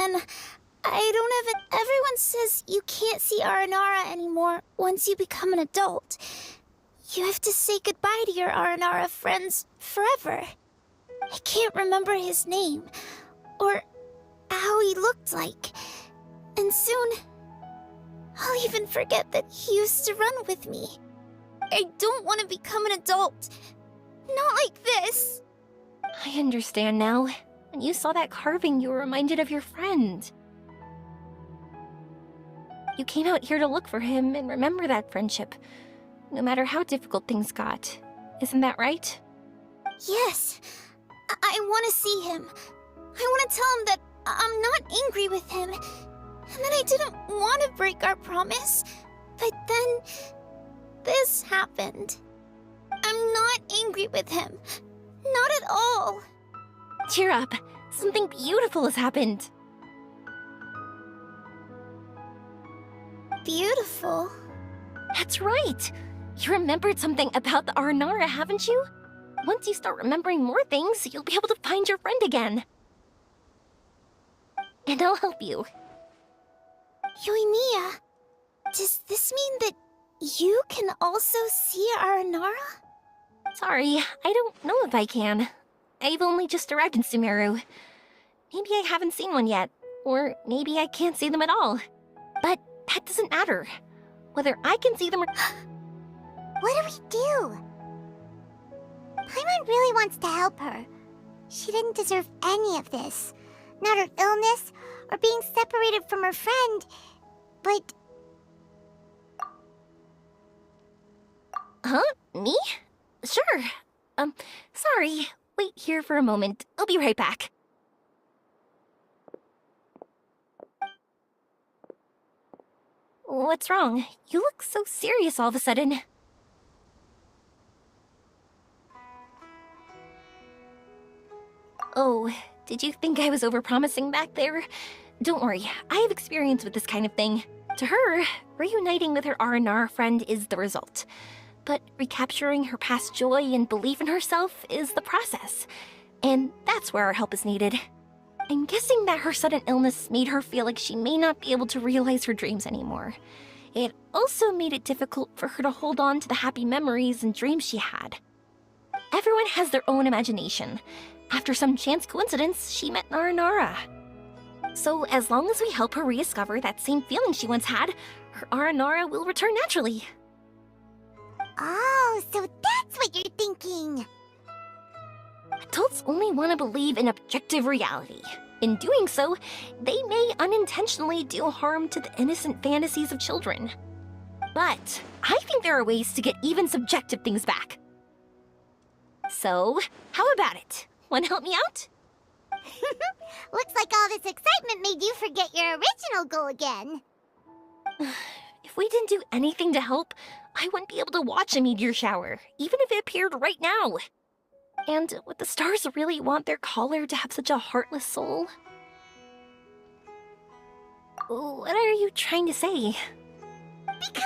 [SPEAKER 1] And I don't have it. Everyone says you can't see Aranara anymore once you become an adult. You have to say goodbye to your Aranara friends forever. I can't remember his name, or how he looked like. And soon, I'll even forget that he used to run with me. I don't want to become an adult. Not like this.
[SPEAKER 3] I understand now. When you saw that carving, you were reminded of your friend. You came out here to look for him and remember that friendship, no matter how difficult things got. Isn't that right?
[SPEAKER 1] Yes. I want to see him. I want to tell him that I'm not angry with him, and that I didn't want to break our promise. But then this happened. I'm not angry with him. Not at all.
[SPEAKER 3] Cheer up. Something beautiful has happened.
[SPEAKER 1] Beautiful.
[SPEAKER 3] That's right. You remembered something about the Aranara, haven't you? Once you start remembering more things, you'll be able to find your friend again. And I'll help you.
[SPEAKER 1] Yoimiya, does this mean that you can also see Aranara?
[SPEAKER 3] Sorry, I don't know if I can. I've only just arrived in Sumeru. Maybe I haven't seen one yet, or maybe I can't see them at all. But that doesn't matter. Whether I can see them or...
[SPEAKER 4] What do we do? Paimon really wants to help her. She didn't deserve any of this. Not her illness, or being separated from her friend, but...
[SPEAKER 3] Huh? Me? Sure. Sorry. Wait here for a moment. I'll be right back. What's wrong? You look so serious all of a sudden. Oh, did you think I was overpromising back there? Don't worry, I have experience with this kind of thing. To her, reuniting with her Aranara friend is the result. But recapturing her past joy and belief in herself is the process. And that's where our help is needed. I'm guessing that her sudden illness made her feel like she may not be able to realize her dreams anymore. It also made it difficult for her to hold on to the happy memories and dreams she had. Everyone has their own imagination. After some chance coincidence, she met Aranara. So as long as we help her rediscover that same feeling she once had, her Aranara will return naturally.
[SPEAKER 4] Oh, so that's what you're thinking.
[SPEAKER 3] Adults only want to believe in objective reality. In doing so, they may unintentionally do harm to the innocent fantasies of children. But I think there are ways to get even subjective things back. So, how about it? Want to help me out?
[SPEAKER 4] Looks like all this excitement made you forget your original goal again.
[SPEAKER 3] If we didn't do anything to help, I wouldn't be able to watch a meteor shower, even if it appeared right now. And would the stars really want their caller to have such a heartless soul? What are you trying to say?
[SPEAKER 4] Because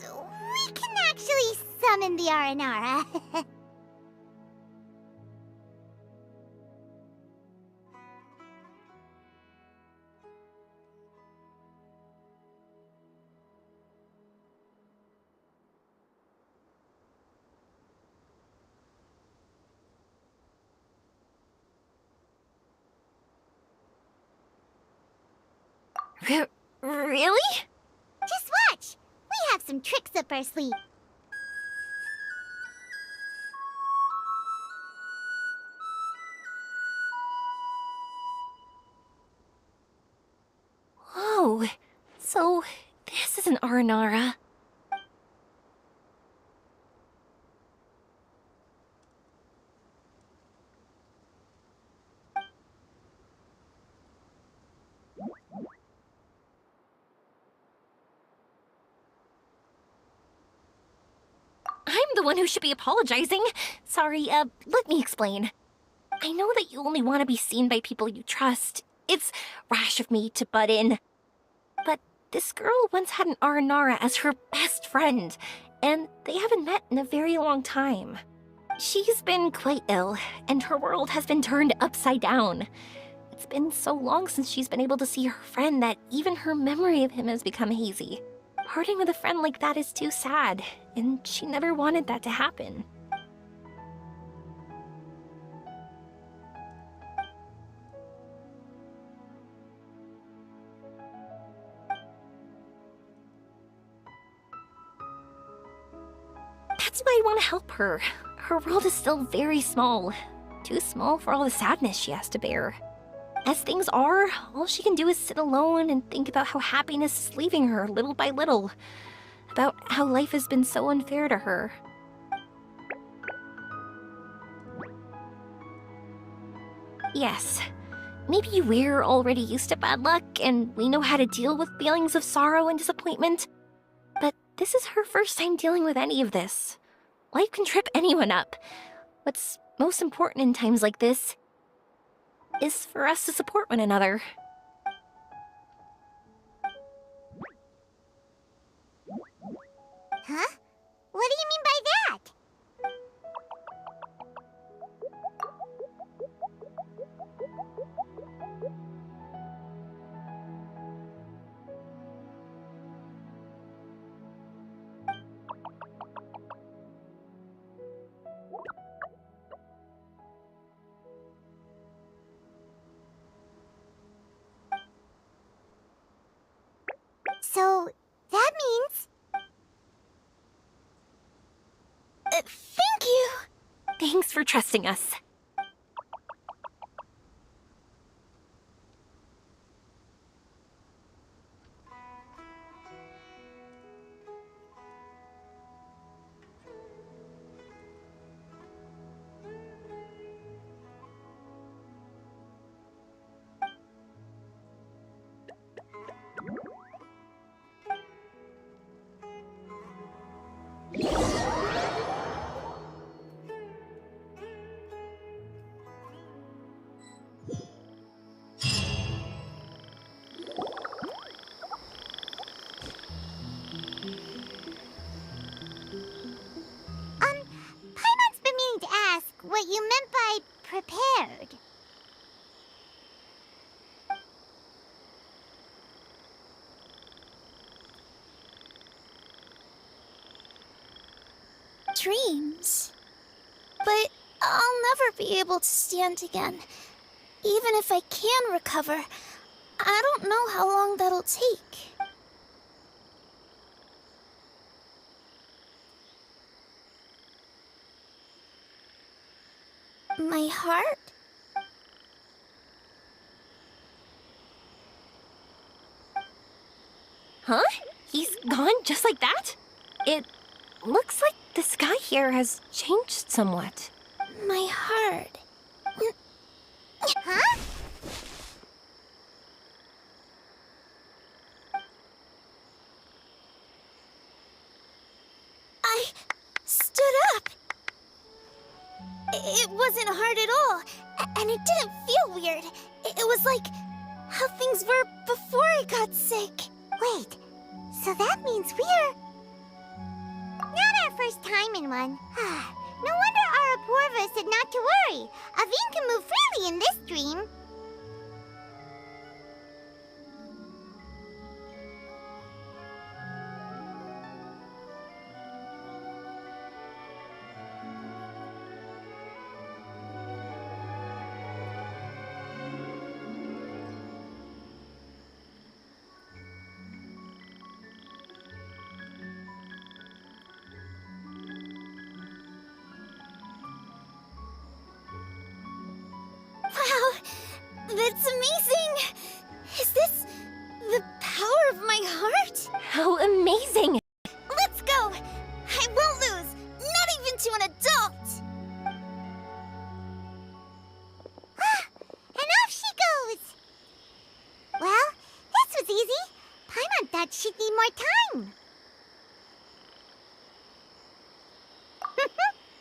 [SPEAKER 4] we can actually summon the Aranara.
[SPEAKER 3] Really?
[SPEAKER 4] Just watch! We have some tricks up our sleeve.
[SPEAKER 3] Whoa, so this is an Aranara. I'm the one who should be apologizing. Sorry, let me explain. I know that you only want to be seen by people you trust. It's rash of me to butt in. But this girl once had an Aranara as her best friend, and they haven't met in a very long time. She's been quite ill, and her world has been turned upside down. It's been so long since she's been able to see her friend that even her memory of him has become hazy. Parting with a friend like that is too sad, and she never wanted that to happen. That's why I want to help her. Her world is still very small. Too small for all the sadness she has to bear. As things are, all she can do is sit alone and think about how happiness is leaving her little by little. About how life has been so unfair to her. Yes, maybe we're already used to bad luck and we know how to deal with feelings of sorrow and disappointment. But this is her first time dealing with any of this. Life can trip anyone up. What's most important in times like this is for us to support one another.
[SPEAKER 4] Huh? What do you mean by that? So, that means...
[SPEAKER 3] Thank you! Thanks for trusting us.
[SPEAKER 4] Paimon's been meaning to ask what you meant by prepared.
[SPEAKER 1] Dreams. But I'll never be able to stand again. Even if I can recover, I don't know how long that'll take. My heart?
[SPEAKER 3] Huh? He's gone just like that? It looks like the sky here has changed somewhat.
[SPEAKER 1] My heart.
[SPEAKER 4] Huh?
[SPEAKER 1] I stood up. It wasn't hard at all, and it didn't feel weird. It was like how things were before I got sick.
[SPEAKER 4] Wait, so that means we're... not our first time in one. No wonder Arapurva said not to worry. Aveen can move freely in this dream.
[SPEAKER 1] Wow, that's amazing! Is this the power of my heart?
[SPEAKER 3] How amazing!
[SPEAKER 1] Let's go! I won't lose, not even to an adult!
[SPEAKER 4] And off she goes! Well, this was easy. Paimon thought she'd need more time.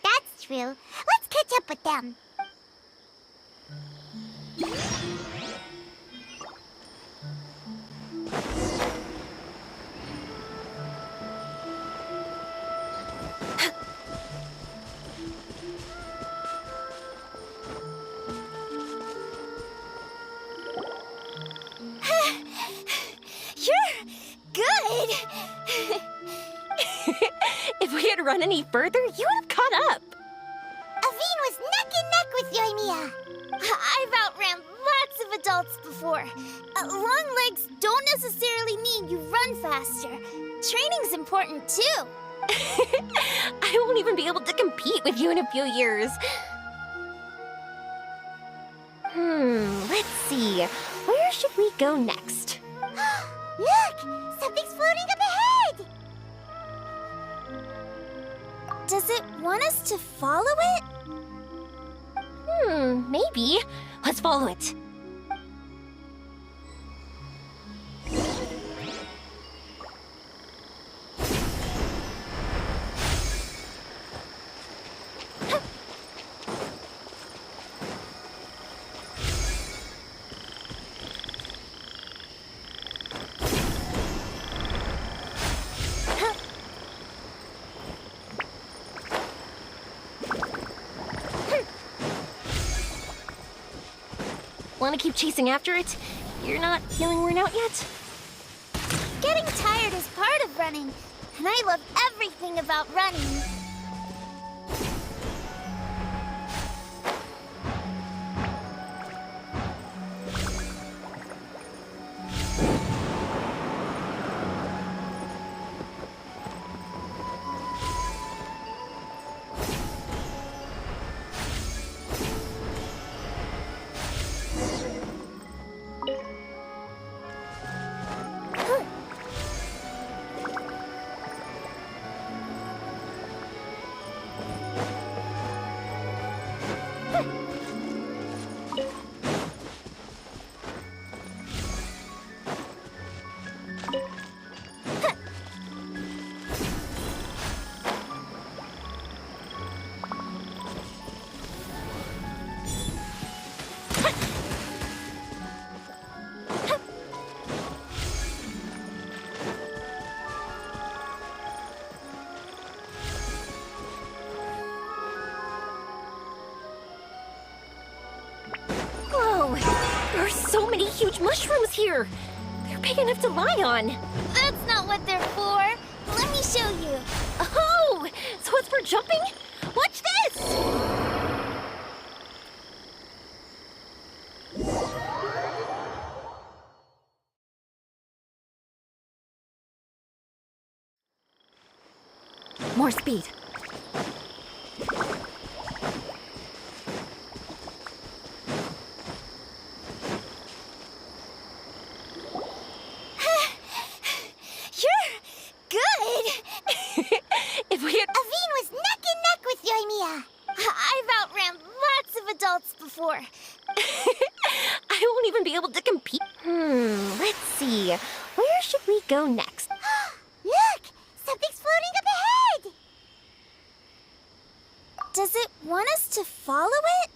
[SPEAKER 4] That's true. Let's catch up with them.
[SPEAKER 1] You're good!
[SPEAKER 3] If we had run any further, you would have caught up.
[SPEAKER 4] Aveen was neck and neck with Yoimiya.
[SPEAKER 1] I've outran lots of adults before. Long legs don't necessarily mean you run faster. Training's important too.
[SPEAKER 3] I won't even be able to compete with you in a few years. Let's see. Where should we go next?
[SPEAKER 4] Look! Something's floating up ahead!
[SPEAKER 1] Does it want us to follow it?
[SPEAKER 3] Maybe. Let's follow it. Want to keep chasing after it? You're not feeling worn out yet?
[SPEAKER 1] Getting tired is part of running, and I love everything about running.
[SPEAKER 3] There are so many huge mushrooms here! They're big enough to lie on!
[SPEAKER 1] That's not what they're for. Let me show you.
[SPEAKER 3] Oh! So it's for jumping? Watch this! More speed. If we had...
[SPEAKER 4] Aveen was neck and neck with Yoimiya.
[SPEAKER 1] I've outran lots of adults before.
[SPEAKER 3] I won't even be able to compete. Let's see. Where should we go next?
[SPEAKER 4] Look! Something's floating up ahead!
[SPEAKER 1] Does it want us to follow it?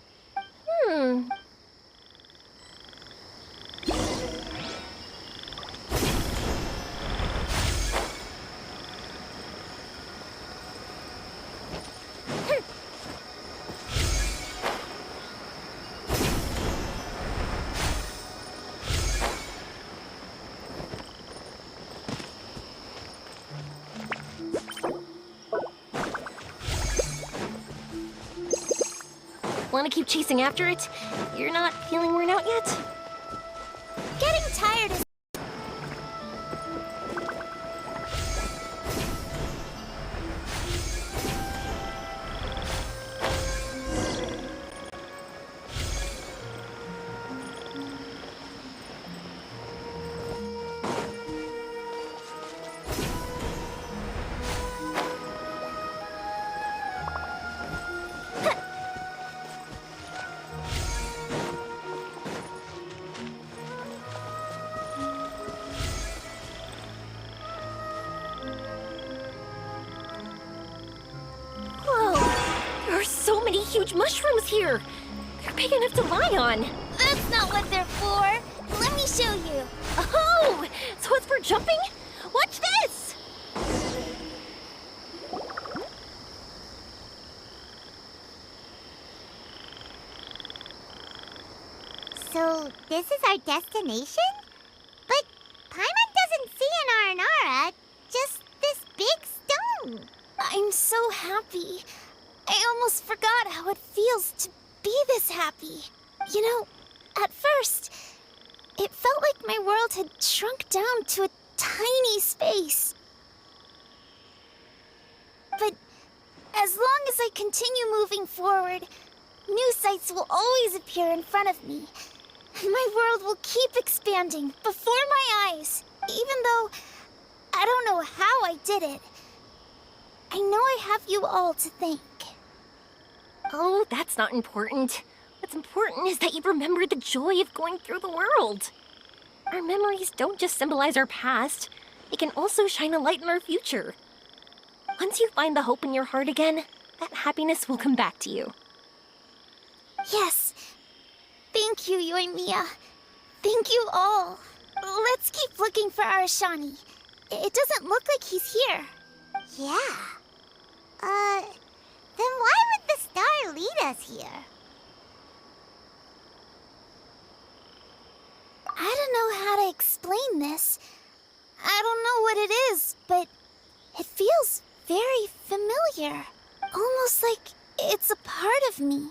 [SPEAKER 3] Want to keep chasing after it? You're not feeling worn out yet?
[SPEAKER 1] Getting tired is...
[SPEAKER 3] Huge mushrooms here! They're big enough to lie on!
[SPEAKER 1] That's not what they're for! Let me show you!
[SPEAKER 3] Oh! So it's for jumping? Watch this!
[SPEAKER 4] So, this is our destination? But Paimon doesn't see an Aranara, just this big stone.
[SPEAKER 1] I'm so happy. I almost forgot how it feels to be this happy. You know, at first, it felt like my world had shrunk down to a tiny space. But as long as I continue moving forward, new sights will always appear in front of me. And my world will keep expanding before my eyes, even though I don't know how I did it. I know I have you all to thank.
[SPEAKER 3] Oh, that's not important. What's important is that you've remembered the joy of going through the world. Our memories don't just symbolize our past, they can also shine a light in our future. Once you find the hope in your heart again, that happiness will come back to you.
[SPEAKER 1] Yes. Thank you, Yoimiya. Thank you all. Let's keep looking for Arashani. It doesn't look like he's here.
[SPEAKER 4] Yeah. Then why would the star lead us here?
[SPEAKER 1] feels very familiar. Almost like it's a part of me.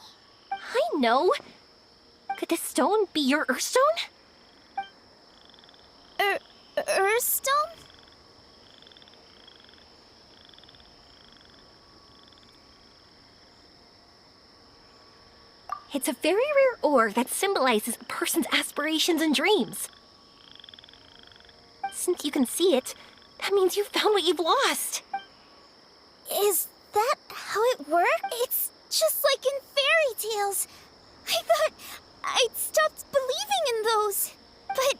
[SPEAKER 3] I know. Could this stone be your Earthstone?
[SPEAKER 1] Earthstone?
[SPEAKER 3] It's a very rare ore that symbolizes a person's aspirations and dreams. Since you can see it, that means you've found what you've lost.
[SPEAKER 1] Is that how it works? It's just like in fairy tales. I thought I'd stopped believing in those. But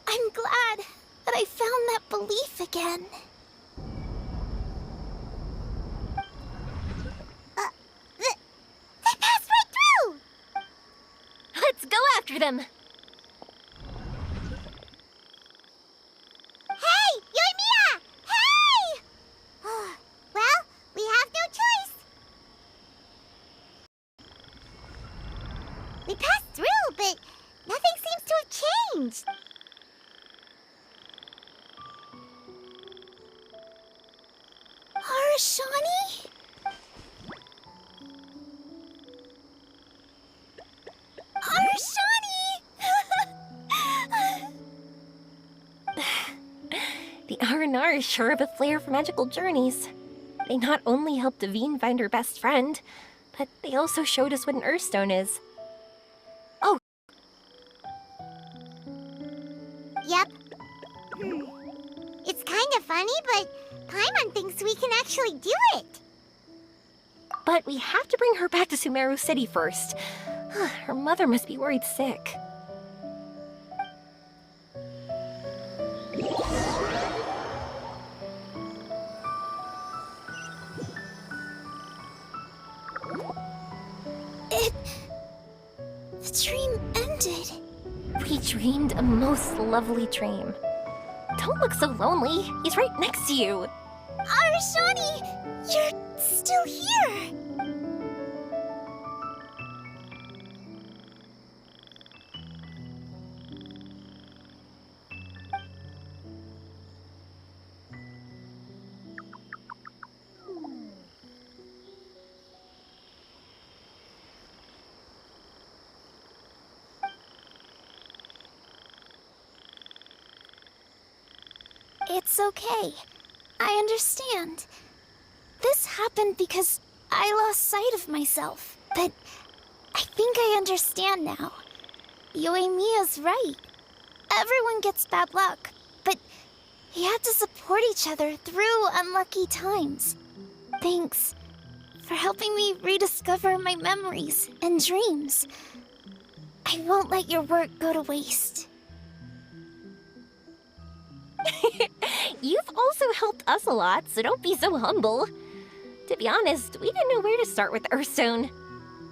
[SPEAKER 1] I'm glad that I found that belief again.
[SPEAKER 4] They passed right through!
[SPEAKER 3] Let's go after them.
[SPEAKER 4] Hey, Yoimiya! Hey! Well, we have no choice. We passed through, but nothing seems to have changed.
[SPEAKER 1] Arashani? Arashani!
[SPEAKER 3] The R&R is sure of a flair for magical journeys. They not only helped Devine find her best friend, but they also showed us what an Earthstone is. Oh,
[SPEAKER 4] Yep. It's kind of funny, but Paimon thinks we can actually do it.
[SPEAKER 3] but we have to bring her back to Sumeru City first. Her mother must be worried sick.
[SPEAKER 1] The dream ended.
[SPEAKER 3] We dreamed a most lovely dream. Don't look so lonely. He's right next to you.
[SPEAKER 1] Arashani! You're still here! It's okay. I understand. This happened because I lost sight of myself. But I think I understand now. Yoimiya's right. Everyone gets bad luck, but you have to support each other through unlucky times. Thanks for helping me rediscover my memories and dreams. I won't let your work go to waste.
[SPEAKER 3] You've also helped us a lot, so don't be so humble. To be honest, we didn't know where to start with Earthstone.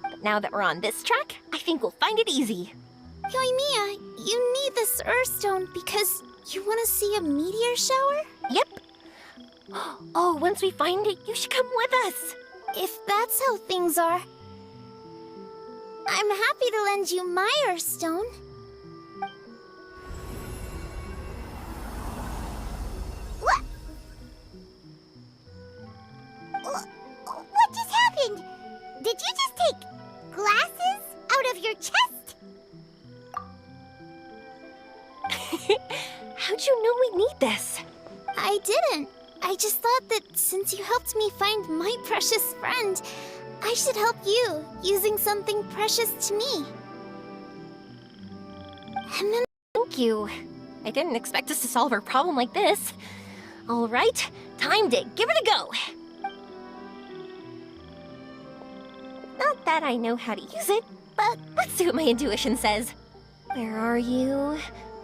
[SPEAKER 3] But now that we're on this track, I think we'll find it easy.
[SPEAKER 1] Yoimiya, you need this Earthstone because you want to see a meteor shower?
[SPEAKER 3] Yep. Oh, once we find it, you should come with us.
[SPEAKER 1] If that's how things are, I'm happy to lend you my Earthstone.
[SPEAKER 4] What just happened? Did you just take glasses out of your chest?
[SPEAKER 3] How'd you know we need this?
[SPEAKER 1] I didn't. I just thought that since you helped me find my precious friend, I should help you using something precious to me. And then
[SPEAKER 3] Thank you. I didn't expect us to solve our problem like this. All right, time to give it a go. Not that I know how to use it, but let's see what my intuition says. Where are you?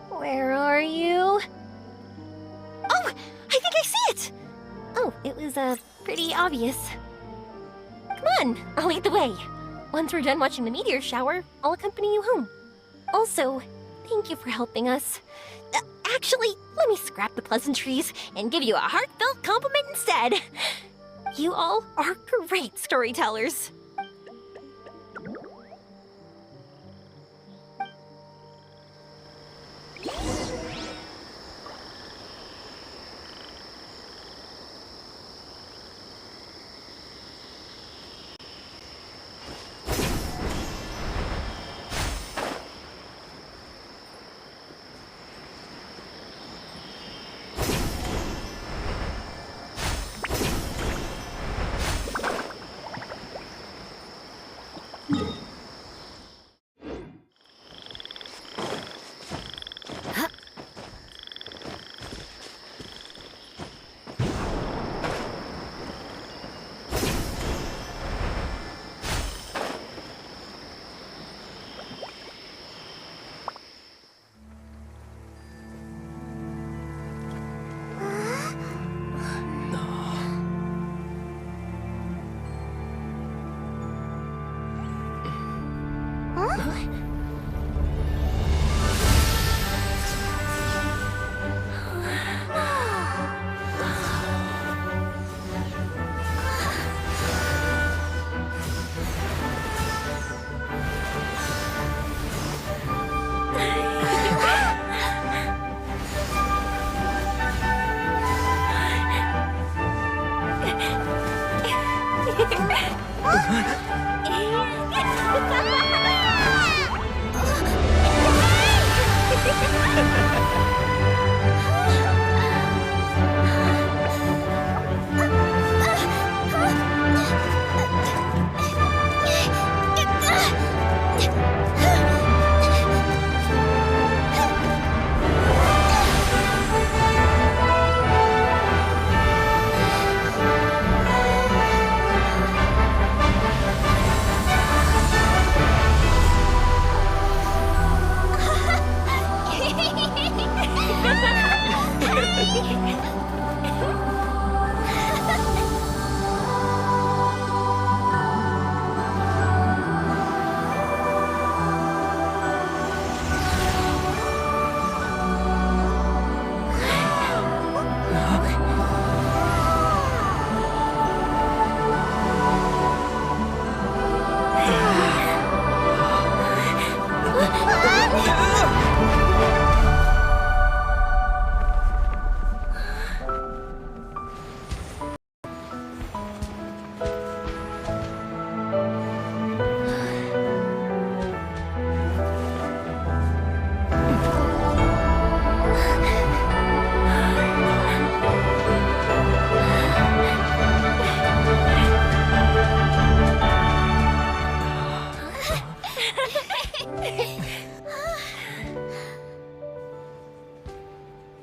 [SPEAKER 3] Where are you? Oh, I think I see it! Oh, it was, pretty obvious. Come on, I'll lead the way. Once we're done watching the meteor shower, I'll accompany you home. Also, thank you for helping us. Actually, let me scrap the pleasantries and give you a heartfelt compliment instead. You all are great storytellers.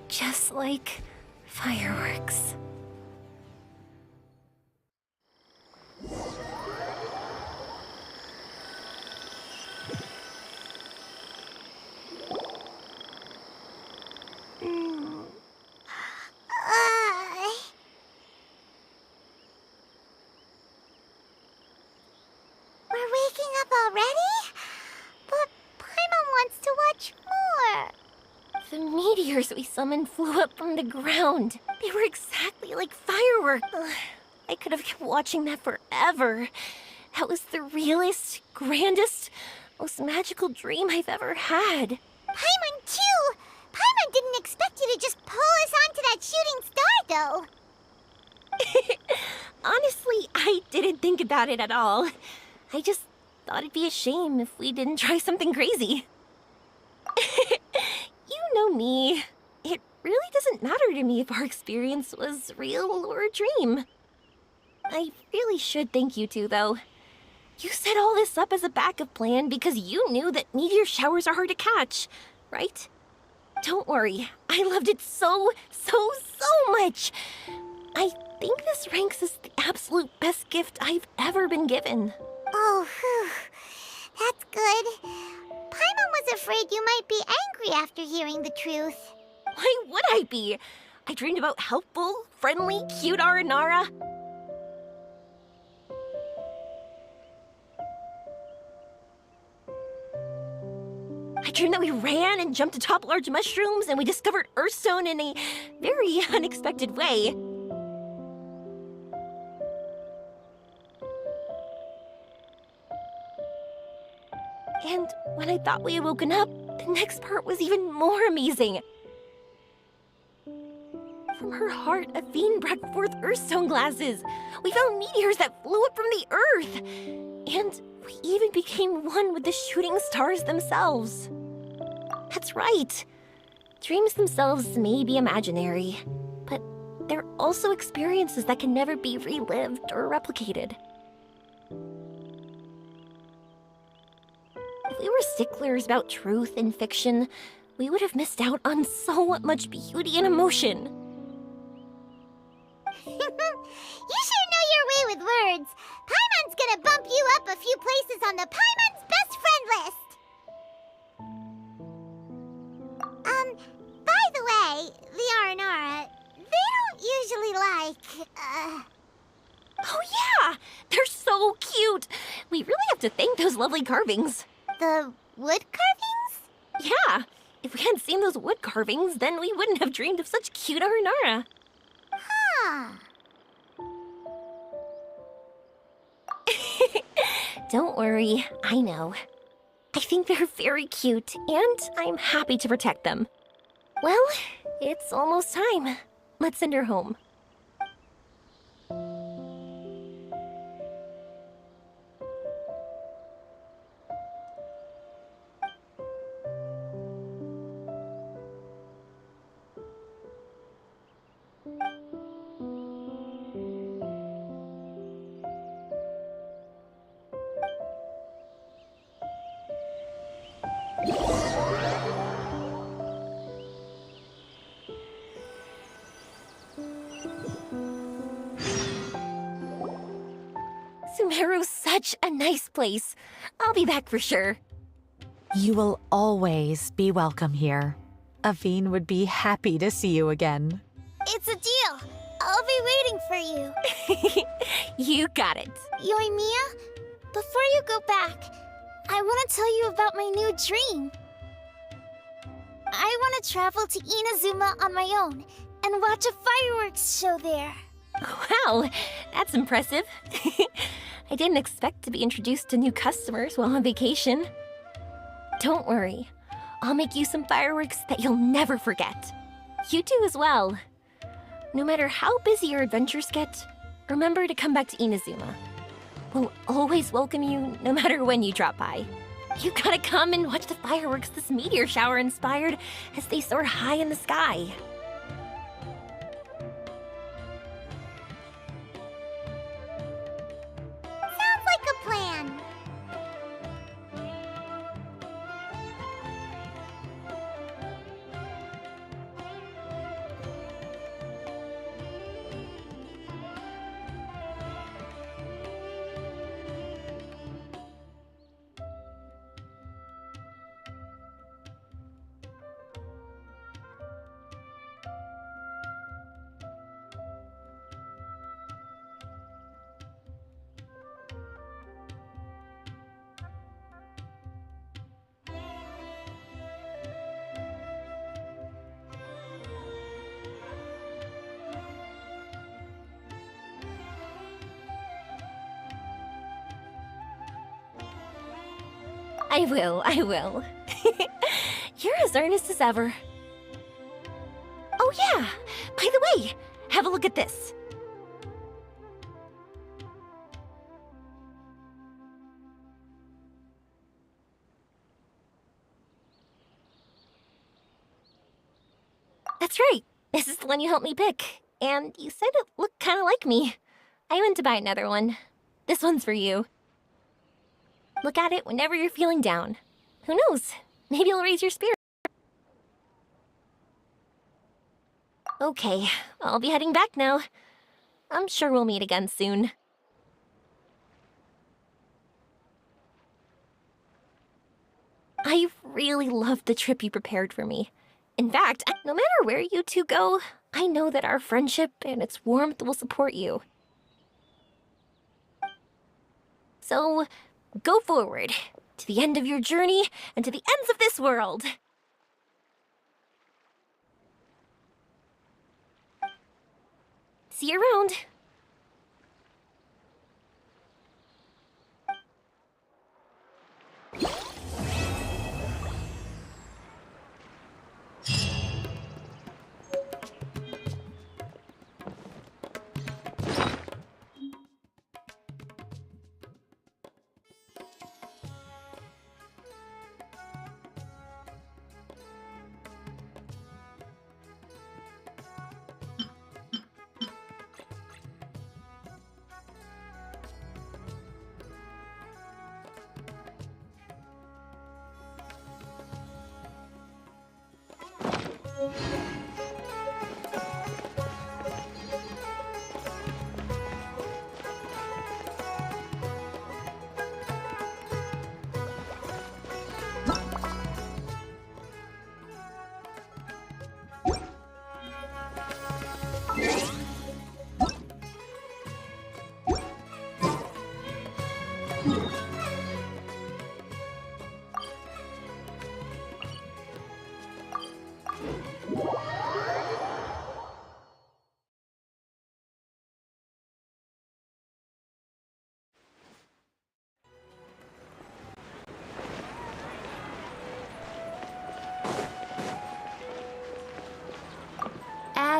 [SPEAKER 3] Just like fireworks.
[SPEAKER 4] We're waking up already? But Paimon wants to watch more.
[SPEAKER 3] The meteors we summoned flew up from the ground. They were exactly like fireworks. I could have kept watching that forever. That was the realest, grandest, most magical dream I've ever had.
[SPEAKER 4] Paimon, too! Paimon didn't expect you to just pull us onto that shooting star, though.
[SPEAKER 3] Honestly, I didn't think about it at all. I just thought it'd be a shame if we didn't try something crazy. You know me. It really doesn't matter to me if our experience was real or a dream. I really should thank you two, though. You set all this up as a backup plan because you knew that meteor showers are hard to catch, right? Don't worry, I loved it so much. I think this ranks as the absolute best gift I've ever been given.
[SPEAKER 4] Oh, whew. That's good. Paimon was afraid you might be angry after hearing the truth.
[SPEAKER 3] Why would I be? I dreamed about helpful, friendly, cute Aranara. I dreamed that we ran and jumped atop large mushrooms and we discovered Earthstone in a very unexpected way. And when I thought we had woken up, the next part was even more amazing. From her heart, Avene brought forth Earthstone glasses. We found meteors that flew up from the Earth. And we even became one with the shooting stars themselves. That's right. Dreams themselves may be imaginary, but they're also experiences that can never be relived or replicated. we were sticklers about truth and fiction, we would have missed out on so much beauty and emotion.
[SPEAKER 4] You sure know your way with words. Paimon's gonna bump you up a few places on the Paimon's best friend list. By the way, the Aranara, they don't usually
[SPEAKER 3] Oh yeah! They're so cute! We really have to thank those lovely carvings.
[SPEAKER 4] the wood carvings?
[SPEAKER 3] Yeah! If we hadn't seen those wood carvings, then we wouldn't have dreamed of such cute Aranara.
[SPEAKER 4] Huh.
[SPEAKER 3] Don't worry, I know. I think they're very cute, and I'm happy to protect them. Well, it's almost time. Let's send her home. Sumeru's such a nice place. I'll be back for sure.
[SPEAKER 9] You will always be welcome here. Aveen would be happy to see you again.
[SPEAKER 1] It's a deal. I'll be waiting for you.
[SPEAKER 3] You got it.
[SPEAKER 1] Yoimiya, before you go back, I want to tell you about my new dream. I want to travel to Inazuma on my own and watch a fireworks show there.
[SPEAKER 3] Wow, that's impressive. I didn't expect to be introduced to new customers while on vacation. Don't worry, I'll make you some fireworks that you'll never forget. You do as well. No matter how busy your adventures get, remember to come back to Inazuma. We'll always welcome you no matter when you drop by. You gotta come and watch the fireworks this meteor shower inspired as they soar high in the sky.
[SPEAKER 4] Sounds like a plan.
[SPEAKER 3] I will. You're as earnest as ever. Oh yeah, by the way, have a look at this. That's right, this is the one you helped me pick. And you said it looked kind of like me. I went to buy another one. This one's for you. Look at it whenever you're feeling down. Who knows? Maybe it'll raise your spirit. Okay, I'll be heading back now. I'm sure we'll meet again soon. I really loved the trip you prepared for me. In fact, no matter where you two go, I know that our friendship and its warmth will support you. So, go forward, to the end of your journey, and to the ends of this world. See you around.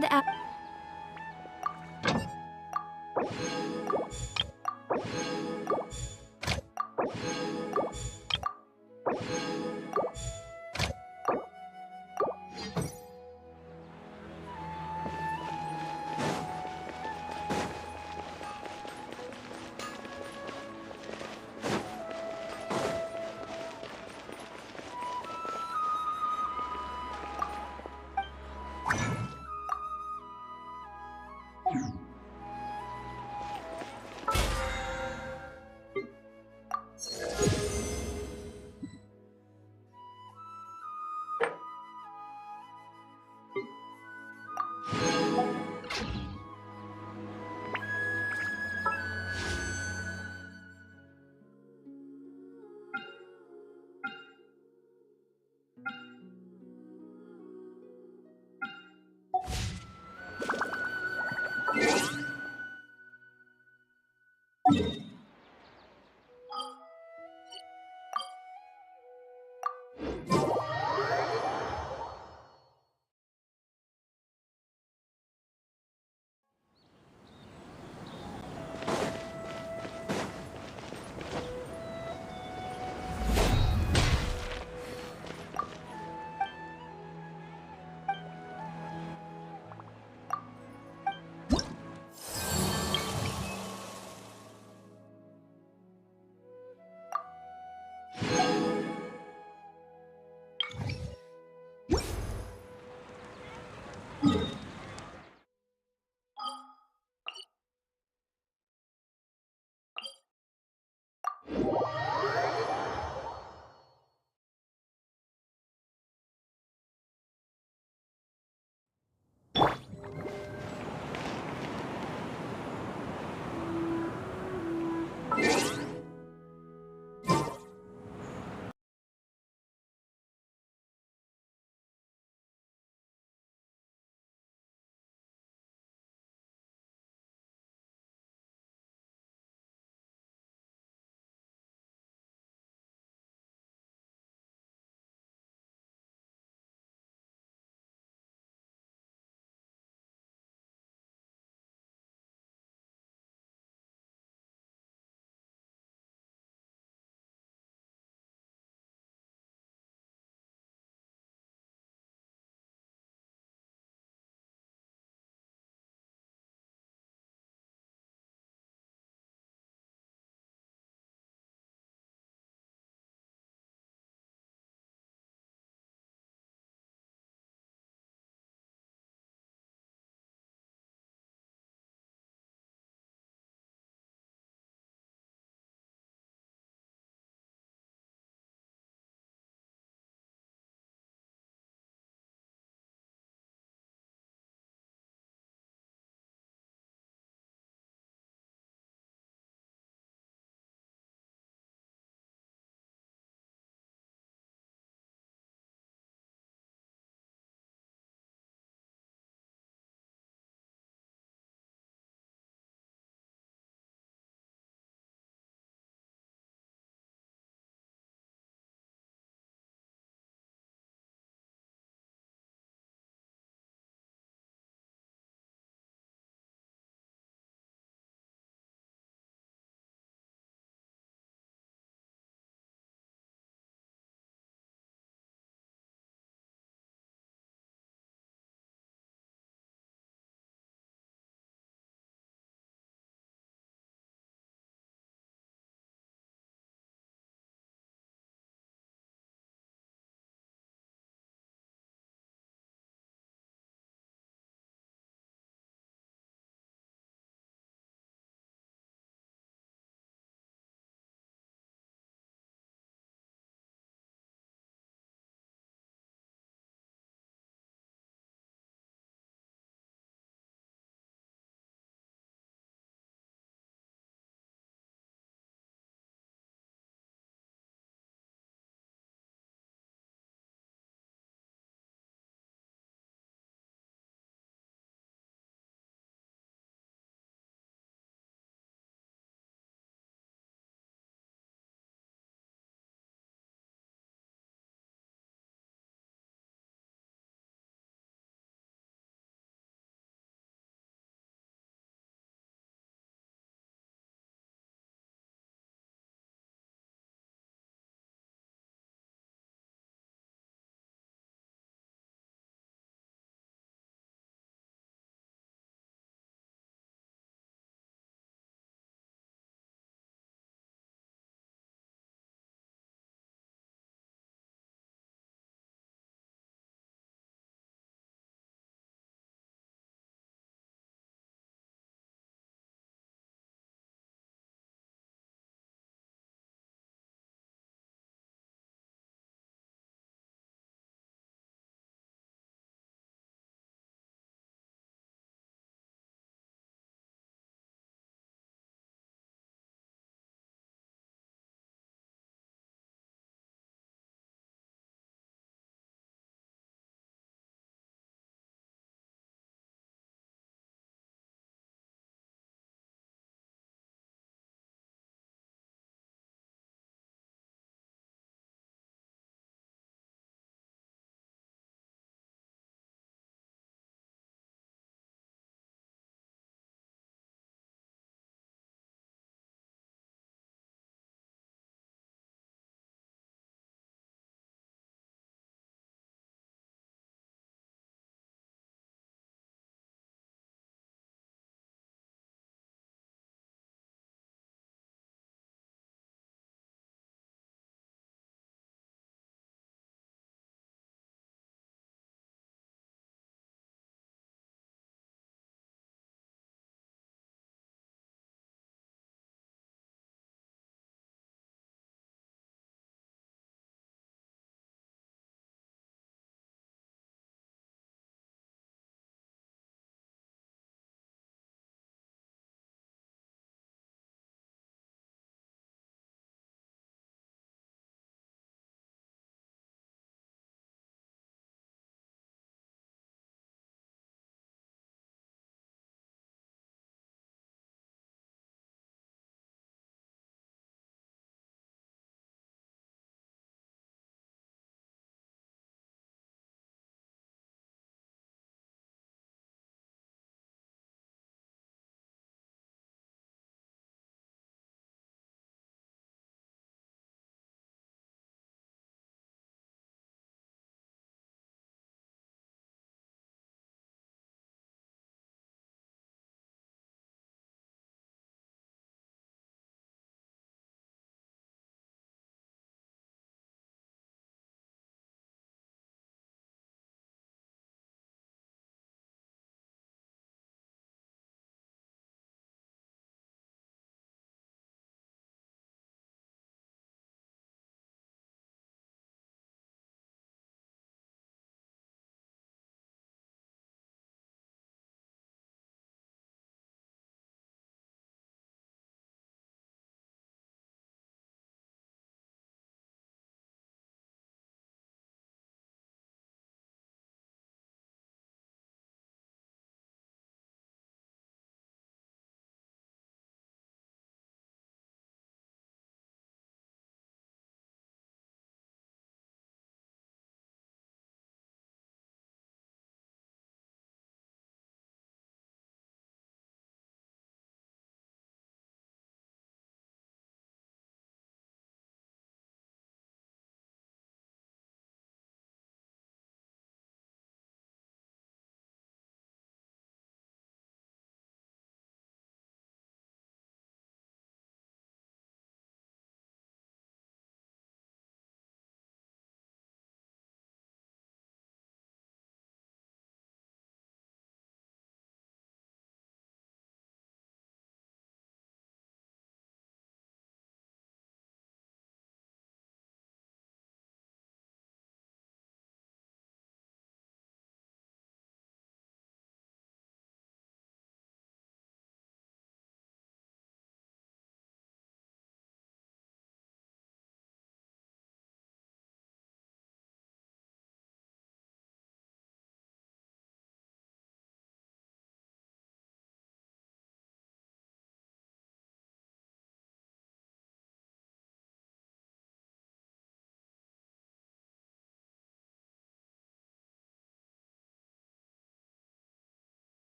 [SPEAKER 11] bad at...
[SPEAKER 2] you